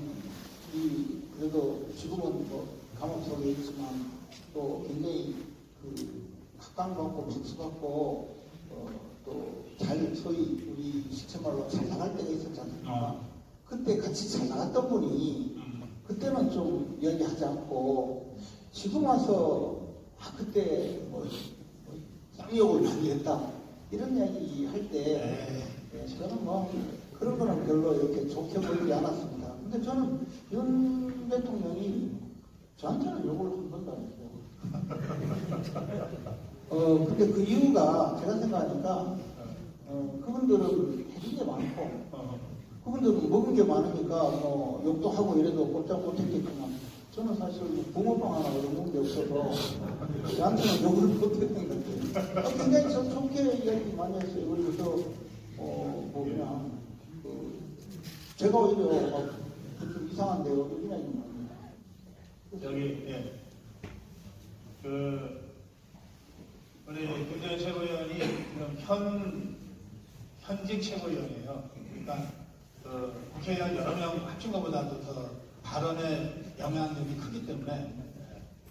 그래도 지금은 뭐 감옥 속에 있지만 또 굉장히 각광받고 박수받고 또 잘 소위 우리 시체말로 잘 나갈 때가 있었지 않습니까? 그때 같이 잘 나갔던 분이 그때는 좀 이야기하지 않고 지금 와서 그때 쌍욕을 많이 했다 이런 이야기 할 때 저는 뭐 그런 거는 별로 이렇게 좋게 보이지 않았습니다. 근데 저는 윤 대통령이 저한테는 욕을 한 번도 안 했어요. 근데 그 이유가 제가 생각하니까 그분들은 해준 게 많고 그분들은 먹은 게 많으니까 뭐 욕도 하고 이래도 꼼짝 못했겠지만 저는 사실 붕어빵 하나 얻어먹은 게 없어서 저한테는 욕을 못했던 것 같아요. 굉장히 저 좋게 이야기 많이 했어요. 그래서 뭐 그냥 제가 오히려 좀 이상한데요. 이런 이야기 많이 해요. 여기 우리 김재현 최고위원이 지금 현직 최고위원이에요. 그러니까 국회의원 여러 명 합친 것보다도 더 발언의 영향력이 크기 때문에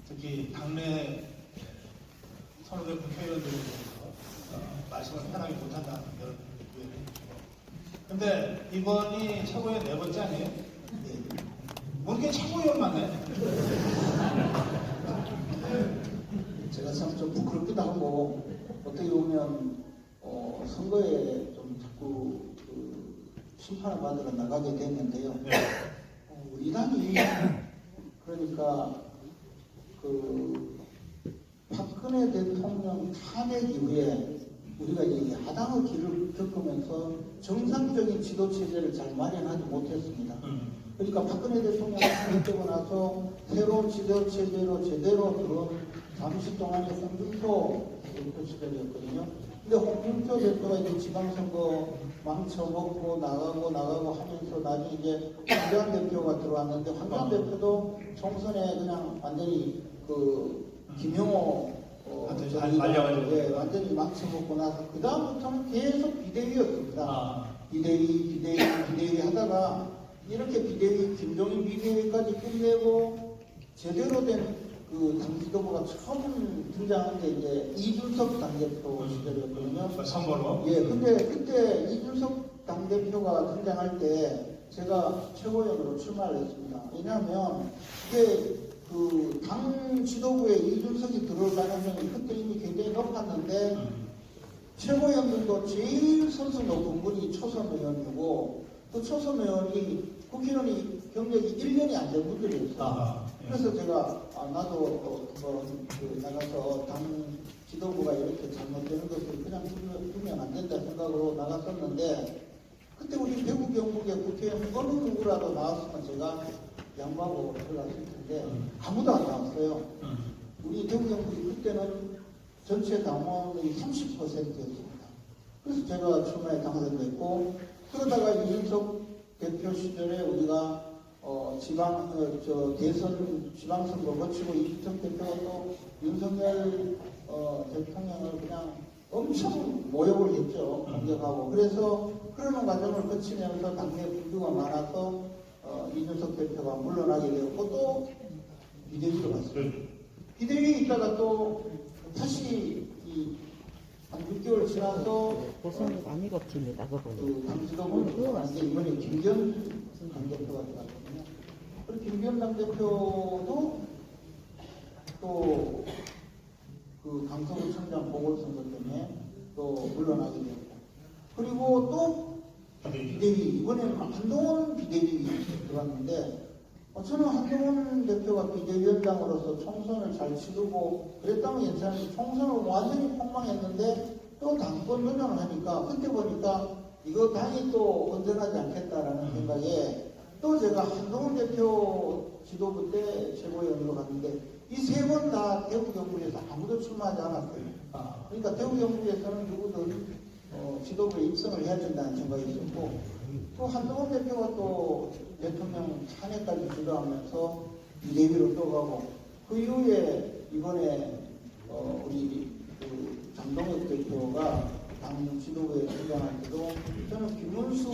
특히 당내 선후배 국회의원들에 대해서 말씀을 편하게 못한다는 그런 의견을 해주시고. 근데 이번이 최고위원 4번째 아니에요? 뭐 이렇게 최고위원만 해? 제가 참 좀 부끄럽기도 하고 어떻게 보면 선거에 좀 자꾸 심판을 받으러 나가게 됐는데요. 우리 당이 그러니까 박근혜 대통령 탄핵 이후에 우리가 이제 야당의 길을 겪으면서 정상적인 지도 체제를 잘 마련하지 못했습니다. 그러니까 박근혜 대통령이 탄핵되고 나서 새로운 지도 체제로 제대로 들어온 잠시 동안의 홍준표 대표 시절이었거든요. 근데 홍준표 대표가 이제 지방선거 망쳐먹고 나가고 하면서 나중에 이제 황교안 대표가 들어왔는데 황교안 대표도 총선에 그냥 완전히 김영호 완전히 망쳐먹고 나서 그 다음부터는 계속 비대위였습니다. 비대위 하다가 이렇게 비대위 김종인 비대위까지 끝내고 제대로 된 당지도부가 처음 등장한 게 이제 이준석 당대표 시절이었거든요. 선거로? 예, 근데 그때 이준석 당대표가 등장할 때 제가 최고위원으로 출마를 했습니다. 왜냐하면 그게 당 지도부에 이준석이 들어올 가능성이 그때 이미 굉장히 높았는데 최고위원들도 제일 선수 높은 분이 초선 의원이고 그 초선 의원이 국회의원이 경력이 1년이 안 된 분들이었어요. 그래서 제가 나도 나가서 당 지도부가 이렇게 잘못되는 것을 그냥 두면 안 된다 생각으로 나갔었는데 그때 우리 대구 경북의 국회의원 어느 누구라도 나왔으면 제가 양보하고 들어갔을 텐데 아무도 안 나왔어요. 우리 대구 경북이 그때는 전체 당원의 30%였습니다. 그래서 제가 출마에 당선됐고 그러다가 이준석 대표 시절에 우리가 대선 지방선거 거치고 이준석 대표가 또 윤석열 대통령을 그냥 엄청 모욕을 했죠. 공격하고. 그래서 그러는 과정을 거치면서 당내 분규가 많아서 이준석 대표가 물러나게 되었고 또 비대위로 갔어요. 비대위에 있다가 또 다시 한 6개월 지나서 보선이 많이 걷힙니다. 당지도부를 왔는데 이번에 김기현 당대표가 들어갔거든요. 그리고 김기현 당대표도 또 강서구청장 보궐선거 때문에 또 물러나게 됐고 그리고 또 비대위 이번에는 한동훈 비대위 들어갔는데 저는 한동훈 대표가 비대위원장으로서 총선을 잘 치르고 그랬다면 괜찮은데 총선을 완전히 폭망했는데 또 당권 도전을 하니까 그때 보니까 이거 당이 또 건전하지 않겠다라는 생각에 또 제가 한동훈 대표 지도부 때 최고위원으로 갔는데 이 세 번 다 대구 경북에서 아무도 출마하지 않았어요. 그러니까 대구 경북에서는 누구든 지도부에 입성을 해야 된다는 생각이 있었고 또 한동훈 대표가 또 대통령 탄핵까지 주도하면서 비대위로 또 가고 그 이후에 이번에 우리 장동혁 대표가 당 지도부에 등장할 때도 저는 김문수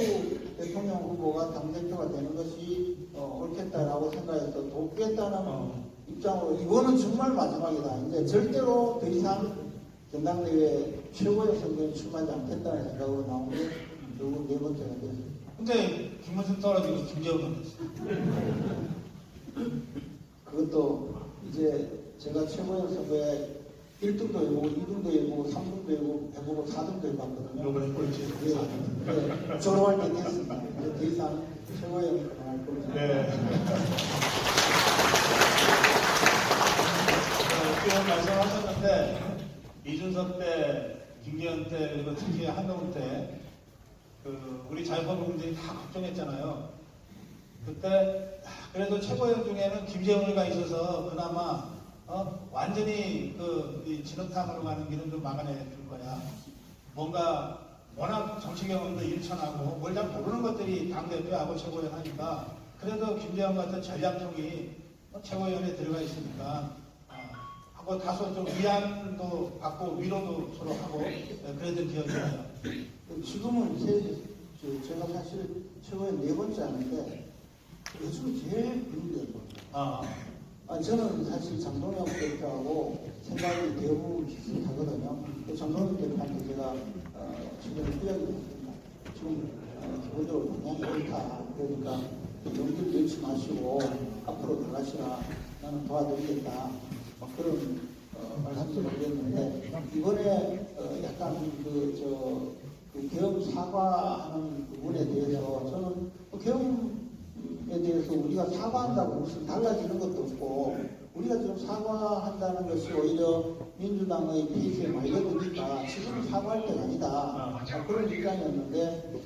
대통령 후보가 당대표가 되는 것이 옳겠다라고 생각해서 돕겠다는 입장으로 이거는 정말 마지막이다. 이제 절대로 더 이상 전당대회 최고의 선거에 출마하지 않겠다는 생각으로 나온 게 결국 네 번째가 됐습니다. 근데 김문수 떨어지고 김재훈은 됐어요. 그것도 이제 제가 최고의 선거에 1등도 해보고 2등도 해보고 3등도 해보고 4등도 해봤거든요. 이번에 꼴찌. 네, 졸업할 때 됐습니다. 더 이상 최고의 선거를 할 겁니다. 네. 지금 말씀하셨는데 이준석 때, 김기현 때, 그리고 특히 한동훈 때 우리 자유한국민들이 다 걱정했잖아요. 그때 그래도 최고위원 중에는 김재훈이가 있어서 그나마 완전히 이 진흙탕으로 가는 길은 좀 막아내 줄 거야. 뭔가 워낙 정치 경험도 일천하고 뭘 잘 모르는 것들이 당대표하고 최고위원 하니까 그래도 김재훈 같은 전략적이 최고위원에 들어가 있으니까 하고 다소 좀 위안도 받고 위로도 서로 하고 그랬던 기억이 나요. 지금은 제가 사실 최고위원 네 번째 하는데 요즘 제일 힘들어요. 저는 사실 장동혁 대표하고 생각이 대부분 비슷하거든요. 장동혁 대표한테 제가 최근에 후약이 있습니다. 지금 기본적으로 방향이 옳다. 그러니까 용기를 잃지 마시고 앞으로 나가시라. 나는 도와드리겠다. 그런 말씀을 드렸는데 이번에 약간 그 계엄 사과하는 부분에 대해서 저는 계엄에 대해서 우리가 사과한다고 무슨 달라지는 것도 없고 우리가 지금 사과한다는 것이 오히려 민주당의 페이스에 말려드니까 지금 사과할 때가 아니다. 그런 입장이었는데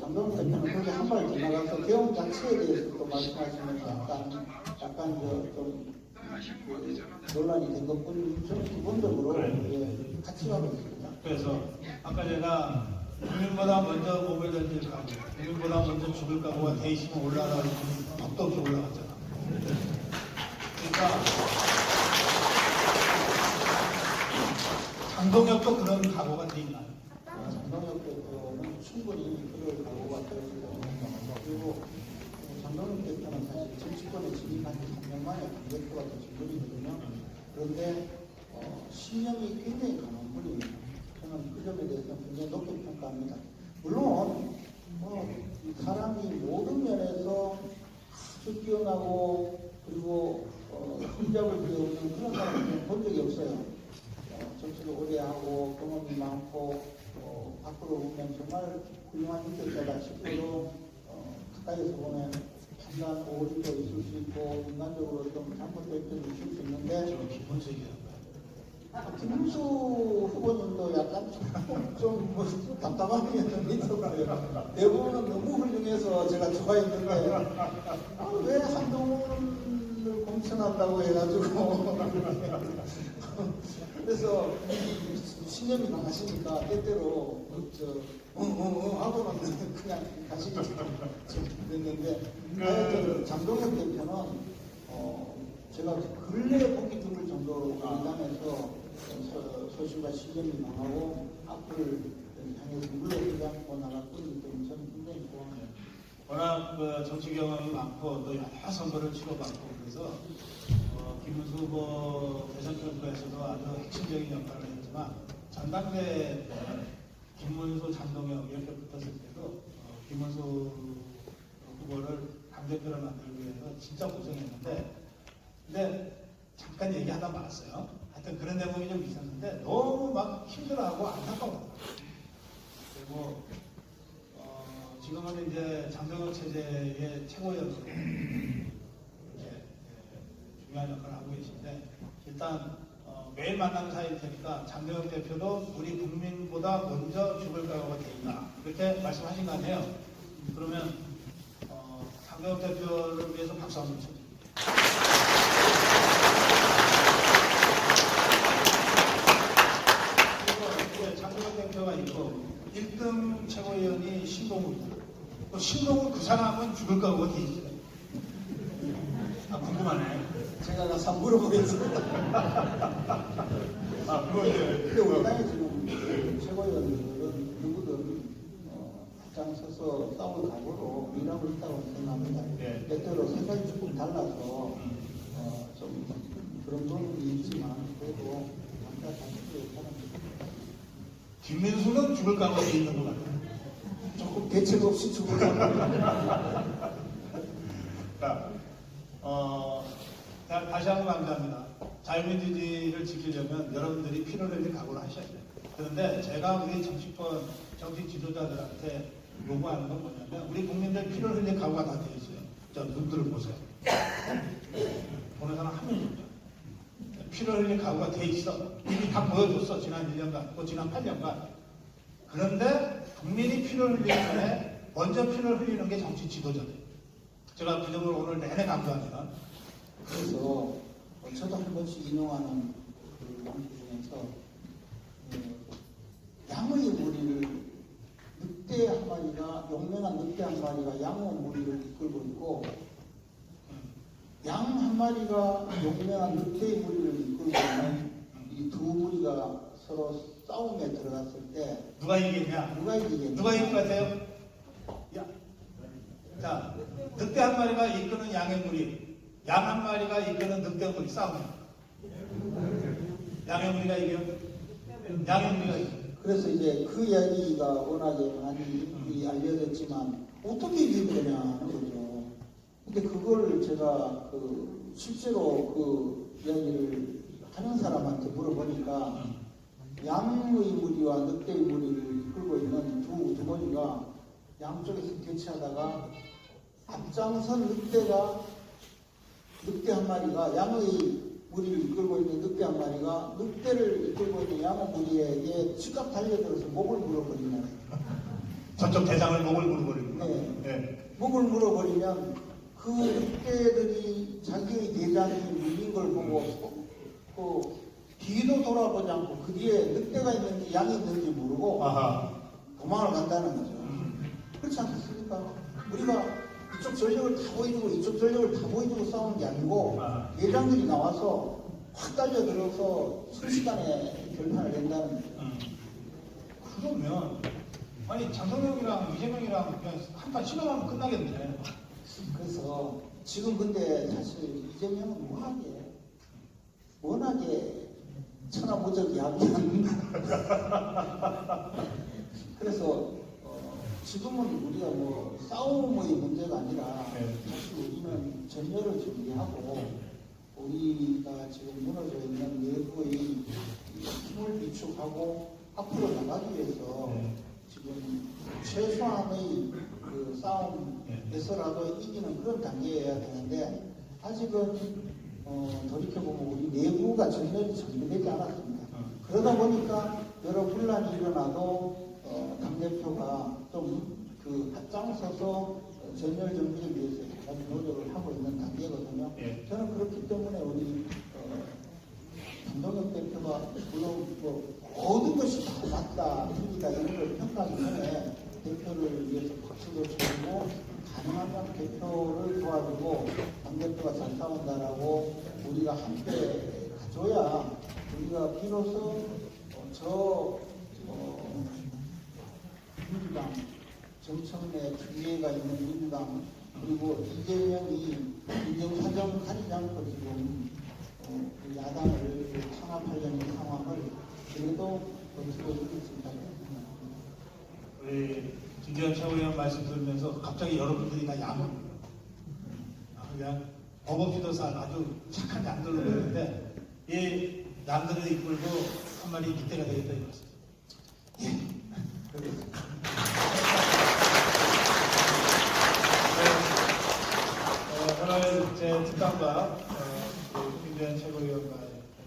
장동훈 대표는 거기 한 발 더 나가서 계엄 자체에 대해서 또 말씀하시면서 약간 좀 논란이 된 것뿐 저는 기본적으로 같이 가고 있습니다. 그래서 아까 제가 국민보다 먼저 몸을 던질 각오, 국민보다 먼저 죽을 각오가 돼 있으면 올라가고 겁도 없이 올라갔잖아. 그러니까 장동혁도 그런 각오가 돼 있나요? 장동혁 대표는 충분히 그럴 각오가 되어 있습니다. 그리고 장동혁 대표는 사실 정치권에 진입한 지 3년 만에 당대표가 된 직분이거든요. 그런데 신념이 굉장히 강한 분입니다. 저는 그 점에 대해서 굉장히 높게 평가합니다. 물론 이 사람이 모든 면에서 아주 뛰어나고 그리고 흠잡을 게 없는 그런 사람을 본 적이 없어요. 정치를 오래 하고 경험이 많고 밖으로 보면 정말 훌륭한 인격자다 싶어도 가까이에서 보면 판단 오류도 있을 수 있고 인간적으로 좀 잘못될 때도 있을 수 있는데 김문수 얘기하는 거야. 김문수 후보님도 약간 좀 답답한 게 좀 있었어요. 대부분은 너무 훌륭해서 제가 좋아했는데 왜 한동훈을 공천한다고 해가지고 그래서 신념이 강하시니까 때때로 하고는 그냥 가시기 좀 됐는데 하여튼 장동혁 대표는 제가 근래에 보기 드물 정도로 민당에서 소신과 신념이 강하고 앞을 향해서 물러서지 않고 나갈 뿐이기 때문에 저는 굉장히 좋아합니다. 워낙 정치 경험이 많고 또 여러 선거를 치러봤고 그래서 김문수 후보 대선 캠프에서도 아주 핵심적인 역할을 했지만 전당대회 때 김문수, 장동혁 이렇게 붙었을 때도 김문수 후보를 당대표를 만들기 위해서 진짜 고생했는데 근데 잠깐 얘기하다 말았어요. 하여튼 그런 대목이 좀 있었는데 너무 막 힘들어하고 안타까웠어요. 그리고 지금은 이제 장동혁 체제의 최고위원으로 중요한 역할을 하고 계신데 일단 매일 만나는 사이일 테니까 장동혁 대표도 우리 국민보다 먼저 죽을 각오가 돼 있다 이렇게 말씀하신 거 아니에요? 그러면 장동혁 대표를 위해서 박수 한번 쳐주세요. 그리고 장동혁 대표가 있고 1등 최고위원이 신동훈입니다. 또 신동훈 그 사람은 죽을 각오가 돼 있어요. 궁금하네. 제가 가서 물어보겠습니다. 근데 우리 당에 지금 최고위원들은 누구든 앞장서서 싸울 각오로 일하고 있다고 생각합니다. 네. 때때로 생각이 조금 달라서 좀 그런 부분이 있지만 그래도 남자 자식들의 사람들 김민수는 죽을 각오가 돼 있는 것 같아요. 조금 대책 없이 죽을 각오. 다시 한번 강조합니다. 자유민주주의를 지키려면 여러분들이 피를 흘릴 각오를 하셔야 돼요. 그런데 제가 우리 정치권, 정치 지도자들한테 요구하는 건 뭐냐면 우리 국민들 피를 흘릴 각오가 다 되어 있어요. 저 눈들을 보세요. 보는 사람 한 명도 없죠. 피를 흘릴 각오가 돼 있어. 이미 다 보여줬어. 지난 1년간, 또 지난 8년간. 그런데 국민이 피를 흘리기 전에 먼저 피를 흘리는 게 정치 지도자들. 제가 그 점을 오늘 내내 강조합니다. 그래서 저도 한 번씩 인용하는 그 방송 중에서 양의 무리를 늑대 한 마리가 용맹한 늑대 한 마리가 양의 무리를 이끌고 있고 양 한 마리가 용맹한 늑대의 무리를 이끌고 있는 이 두 무리가 서로 싸움에 들어갔을 때 누가 이기겠냐? 누가 이기겠냐? 누가 이길 것 같아요? 자, 늑대 한 마리가 이끄는 양의 무리, 양 한 마리가 이끄는 늑대 무리 싸움. 양의 무리가 이겨요? 양의 무리가 이겨요. 그래서 이제 그 이야기가 워낙에 많이 알려졌지만 어떻게 이기느냐는 거죠. 근데 그걸 제가 실제로 그 이야기를 하는 사람한테 물어보니까 양의 무리와 늑대의 무리를 이끌고 있는 두 두머리가 양쪽에서 대치하다가 앞장선 늑대 한 마리가 양의 무리를 이끌고 있는 늑대 한 마리가 늑대를 이끌고 있는 양의 무리에게 즉각 달려들어서 목을 물어버리는 저쪽 대장을 목을 물어버리고. 네. 예. 목을 물어버리면 그 늑대들이 자기의 대장이 물린 걸 보고 그 뒤도 돌아보지 않고 그 뒤에 늑대가 있는지 양이 있는지 모르고 아하. 도망을 간다는 거죠. 그렇지 않겠습니까? 우리가 이쪽 전력을 다 보여주고 이쪽 전력을 다 보여주고 싸우는 게 아니고 대장들이 나와서 확 달려들어서 순식간에 결판을 낸다는 거죠. 그러면 아니 장성영이랑 이재명이랑 그냥 한판 실험하면 끝나겠네. 그래서 지금 근데 사실 이재명은 워낙에 천하무적이하면 그래서 지금은 우리가 뭐 싸움의 문제가 아니라 사실 우리는 전열을 준비하고 우리가 지금 무너져 있는 내부의 힘을 비축하고 앞으로 나가기 위해서 지금 최소한의 그 싸움에서라도 이기는 그런 단계여야 되는데 아직은 돌이켜보면 우리 내부가 전열이 정리되지 않았습니다. 그러다 보니까 여러 분란이 일어나도 당대표가 좀 그 앞장서서 전열 정비를 위해서 여러 가지 노력을 하고 있는 단계거든요. 저는 그렇기 때문에 우리 김동연 대표가 물론 뭐 모든 것이 다 맞다, 틀리다 이런 걸 평가하기 전에 대표를 위해서 박수도 치고 가능하면 대표를 도와주고 당대표가 잘 싸운다라고 우리가 함께 가줘야 우리가 비로소 민주당 정청래 주위에가 있는 민주당 그리고 이재명이 인정사정 가리지 않고 지금 야당을 창합하려는 상황을 그래도 버티고 있습니다. 우리 김재현 최고위원 말씀 들으면서 갑자기 여러분들이 다 양을 그냥 법 없이도 산 아주 착한 양들로 보이는데 이 양들을 이끌고 한 마리 늑대가 되겠다 이거죠. 오늘 제 특강과 김재현 최고위원과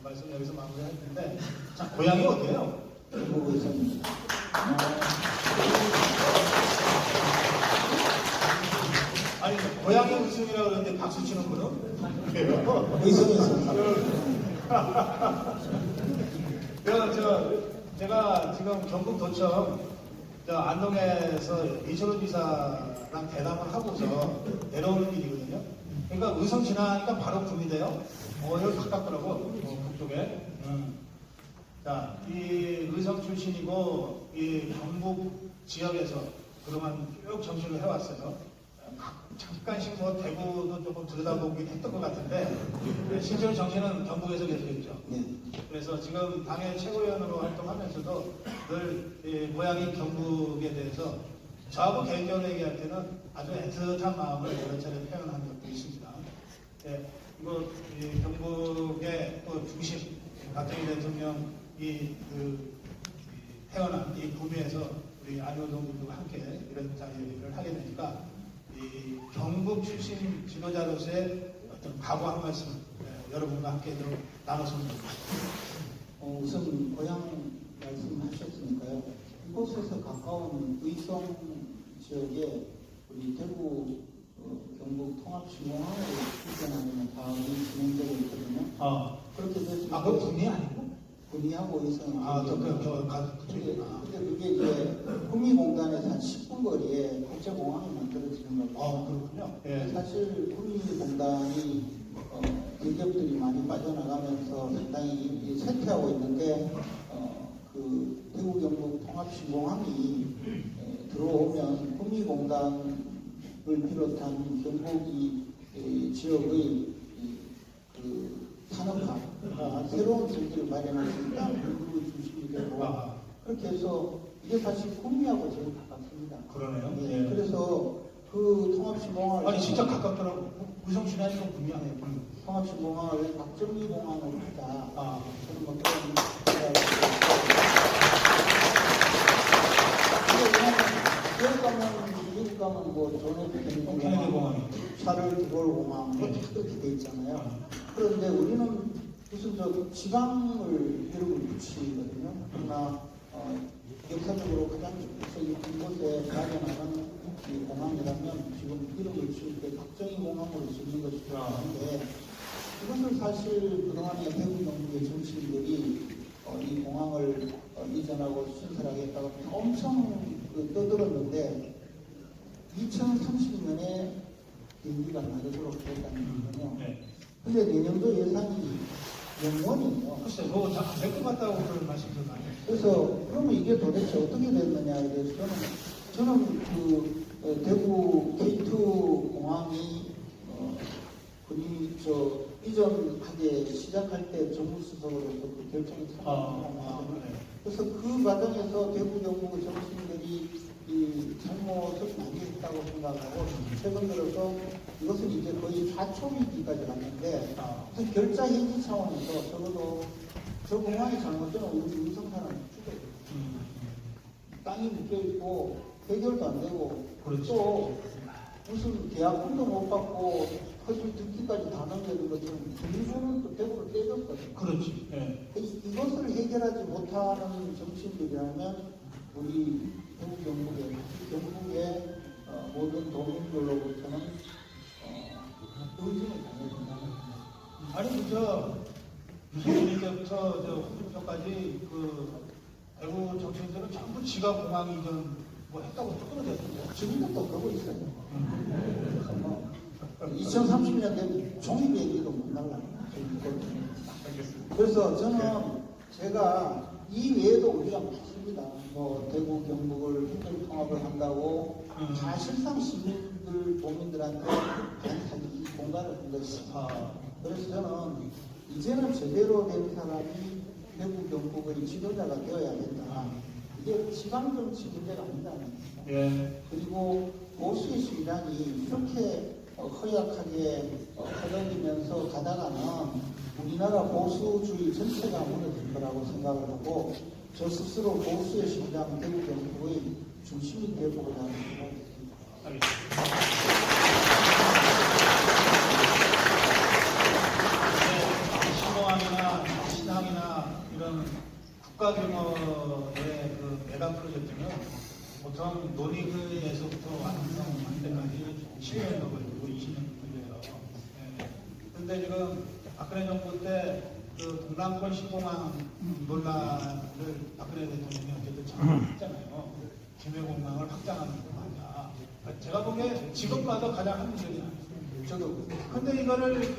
말씀 여기서 마무리했는데 자 고향이 어디예요? 보고 있습니다. 아니 고향이 의성이라고 그러는데 박수 치는 분은? 왜요? 의성에서 제가 지금 경북도청 안동에서 이철호 지사랑 대담을 하고서 내려오는 길이거든요. 그러니까 의성 지나니까 바로 구미대요. 여기 가깝더라고 북쪽에. 자, 이 의성 출신이고 이 경북 지역에서 그동안 쭉 정치를 해왔어요. 잠깐씩 뭐 대구도 조금 들여다보긴 했던 것 같은데 실제로 정치는 경북에서 계속했죠. 그래서 지금 당의 최고위원으로 활동하면서도 늘 고향인 경북에 대해서 저하고 개인적으로 얘기할 때는 아주 애틋한 마음을 여러 차례 표현한 적도 있습니다. 이 경북의 또 중심 박정희 대통령이 태어난 이 구미에서 우리 안효동 군과 함께 이런 자리를 하게 되니까 이 경북 출신 지도자로서의 어떤 각오 한 말씀 여러분과 함께 나눴으면 좋겠습니다. 우선 고향 말씀하셨으니까요. 이곳에서 가까운 의성 지역에 우리 대구 경북 통합신공항을 실현하는 사업이 진행되고 있거든요. 그렇게 돼서 그건 군이 아니고? 군이하고 의성 그쪽에. 근데 그게 이제 구미공단에서 한 10분 거리에 국제공항이 만들어지는 거고. 그렇군요. 사실 구미공단이 대기업들이 많이 빠져나가면서 상당히 쇠퇴하고 있는데 그 대구 경북 통합신공항이 들어오면 구미공단을 비롯한 경북 지역의 그 산업화 새로운 경기를 마련할 수 있다. 그리고 중심이 되고 그렇게 해서 이게 사실 구미하고 제일 가깝습니다. 그러네요. 그래서 그 통합신공항을 아니 진짜 가깝더라고. 의성시장이 좀 분명해요. 통합신공항을 왜 박정희공항으로 하자. 아. 저는 뭐 그런 생각을 했고. 미국 가면 뭐 존 F 케네디 공항이. 샤를 드골 공항 뭐 그렇게 돼 있잖아요. 그런데 우리는 무슨 저 지방을 이름을 붙이거든요. 그러나 역사적으로 가장 이곳에 마련하는 이 공항이라면 지금 이름을 지을 때 박정희 공항으로 짓는 것이 필요한데 이것을 사실 그동안에 대구 정부의 정치인들이 이 공항을 이전하고 신설하게 했다고 엄청 떠들었는데 2030년에 비행기가 나르도록 됐다는 거군요. 네. 근데 내년도 예산이 0원이에요. 글쎄, 그거 잘안될 것 같다고 그런 말씀을 많이 했어요. 그래서 그러면 이게 도대체 어떻게 됐느냐에 대해서 저는 그 대구 K2 공항이 군이 이전하게 시작할 때 정무수석으로서 그 결정이 참여했거든요. 그래서 그 과정에서 대구 경북의 정치인들이 이 잘못을 많이 했다고 생각하고 최근 들어서 이것은 이제 거의 좌초기까지 갔는데 무슨 결자 해지 차원에서 적어도 저 공항이 잘못되면 우리 의성사는 죽어요. 땅이 묶여있고 해결도 안 되고 또 무슨 계약금도 못 받고 허술 등기까지 다 넘겨준 것처럼 정부는 또 대구를 떼줬거든요. 그렇지. 네. 이것을 해결하지 못하는 정치인들이라면 우리 대구 경북의 모든 도민들로부터는 의심을 당해야 된다는 겁니다. 아니, 유승민 때부터 홍준표까지 대구 정치인들은 전부 지가 공항 이전 뭐 했다고 떠들어댔어요. 지금도 또 그러고 있어요. 2030년 되면 종이 비행기도 못 날라요. 그래서 저는 제가 이 외에도 우리가 많습니다. 뭐 대구 경북을 행정 통합을 한다고 사실상 시민들 도민들한테 반사기 이 공간을 한 것입니다. 그래서 저는 이제는 제대로 된 사람이 대구 경북의 지도자가 되어야 된다. 이게 지방정치 문제가 아니다는 겁니다. 예. 그리고 보수의 신당이 이렇게 허약하게 허덕이면서 가다가는 우리나라 보수주의 전체가 무너질 거라고 생각을 하고 저 스스로 보수의 신당 대구 경북의 중심이 되어보고자 하는 생각이 있습니다. 신공항이나 신항이나 이런 국가 규모의 매각 프로젝트는 보통 논의에서부터 완성할 때까지 10년도 걸리고 20년도 걸려요. 그런데 지금 박근혜 정부 때 동남권 신공항 논란을 박근혜 대통령이 어쨌든 참여했잖아요. 김해공항을 확장하는 거 맞아. 제가 보기에 지금 봐도 가장 한 문제는 저도. 근데 이거를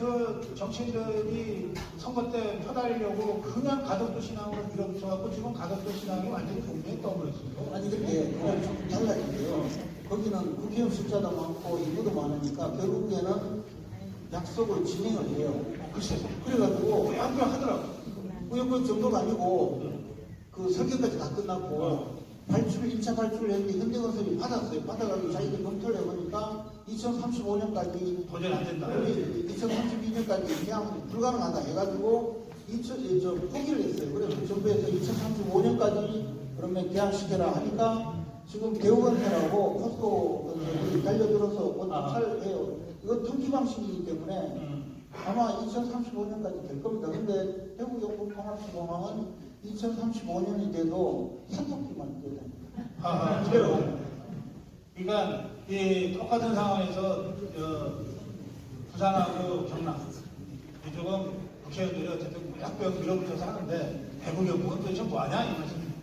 정치인들이 선거 때 펴달려고 그냥 가덕도 신앙으로 밀어붙여갖고 지금 가덕도 신앙이 완전히 동맹에 떠버렸어요. 아니 근데 그건 좀 달라진데요. 거기는 국회의원 숫자도 많고 인구도 많으니까 결국에는 약속을 진행을 해요. 글쎄, 그래가지고 하더라고. 그 정도가 아니고 그 설계까지 다 끝났고 1차 발출을 했는데 현대건설이 받았어요. 받아가지고 자기들이 검토를 해보니까 2035년까지 도저히 안 된다. 2032년까지 그냥 불가능하다 해가지고 포기를 했어요. 그래서 정부에서 2035년까지 그러면 계약시켜라 하니까 지금 대우건설하고 포스코 건설이 달려들어서 옷탈해요. 이건 등기 방식이기 때문에 아마 2035년까지 될 겁니다. 근데 대구 경북 통합시공항은 2035년이 돼도 산속기만 되잖아요. 그대로. 그러니까 이 똑같은 상황에서 부산하고 경남 이쪽은 국회의원들이 어쨌든 약병 밀어붙여서 하는데 대구 경북은 도대체 뭐하냐 이 말씀입니다.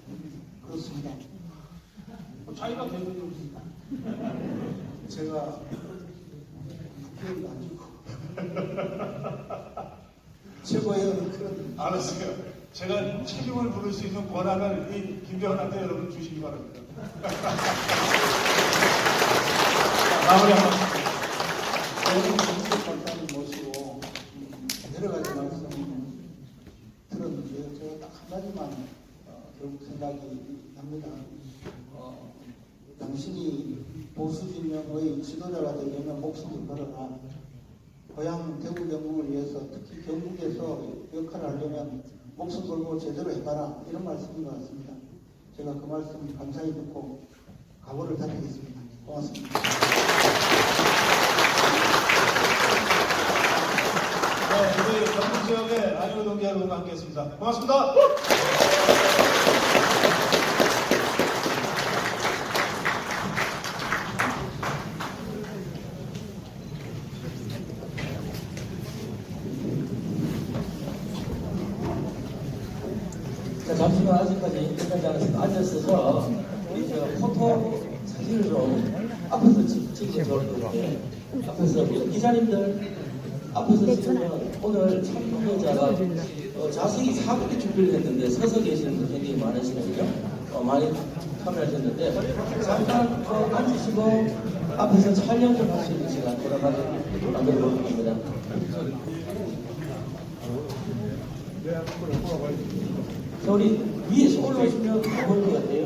그렇습니다. 차이가 되고 있습니다. 제가 국회의원도 아니고 최고위원은 그런 알았어요. 제가 책임을 부를 수 있는 권한을 이 김병헌한테 여러분 주시기 바랍니다. 마무리 한 번. 저는 정치적 발단을 모시고 여러 가지 말씀 들었는데요. 제가 딱 한 가지만 결국 생각이 납니다. 당신이 보수 진영의 지도자가 되려면 목숨을 걸어라. 고향 대구 경북을 위해서 특히 경북에서 역할을 하려면 목숨 걸고 제대로 해봐라 이런 말씀인 것 같습니다. 제가 그 말씀 감사히 듣고 각오를 다지겠습니다. 고맙습니다. 네, 우리 경북 지역의 안효 동지 여러분과 함께했습니다. 고맙습니다. 자, 잠시만 아직까지 끝나지 않았습니다. 앉아서 우리 제가 포토 사진을 좀 앞에서 찍어서 이렇게 앞에서 기자님들 앞에서 찍으면 오늘 참여자가 자세히 4분이 준비를 했는데 서서 계시는 분들 굉장히 많으시거든요. 많이 참여하셨는데 잠깐 앉으시고 앞에서 촬영 좀 할 수 있는 시간 돌아가도록 만들어 볼 겁니다. 자, 우리 위에서 올라오시면 더 보일 것 같아요.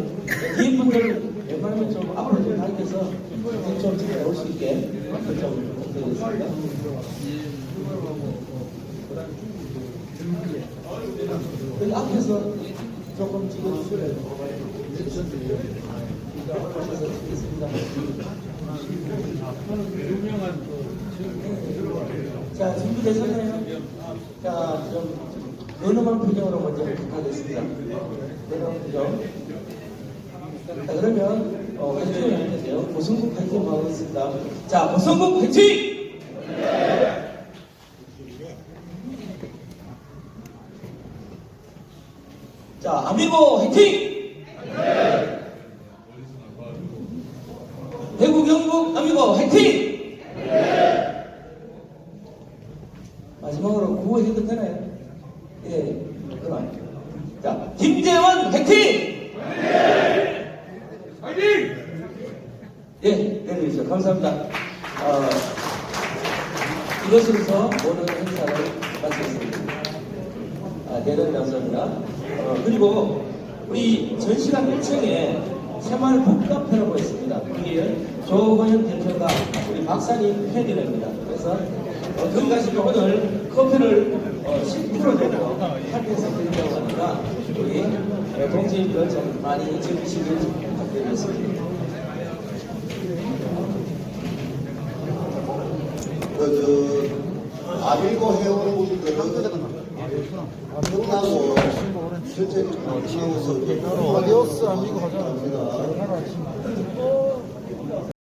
뒤에 분들 웬만하면 좀 앞으로 좀 가르쳐서 좀 찍어올 수 있게 좀 부탁드리겠습니다. 여기 앞에서 조금 찍어주실래요? 올라오셔서 찍겠습니다. 자, 준비되셨나요? 자, 좀 근엄한 표정으로 먼저 부탁하겠습니다. 근엄한 표정. 자, 그러면 화이팅 할 텐데요. 보성국 화이팅 하겠습니다. 자, 보성국 화이팅! 자, 아미고 화이팅! 대구 경북 아미고 화이팅! 마지막으로 구호해도 되나요? 예, 그럼. 자, 김재원 화이팅! 화이팅! 예, 내려주십시오. 감사합니다. 이것으로서 오늘 행사를 마치겠습니다. 대단히 감사합니다. 그리고 우리 전시관 1층에 새마을 북카페라고 있습니다. 거기에 조호연 대표가 우리 박사님 팬이랍니다. 그래서 거기 가시면 오늘 커피를 10% 정도 할인해서 드린다고 하니까 우리 동지들 좀 많이 즐기시길 부탁드리겠습니다. 아미고 회원분들은 끝나고 전체적으로 끝나고서 아디오스 아미고 하자.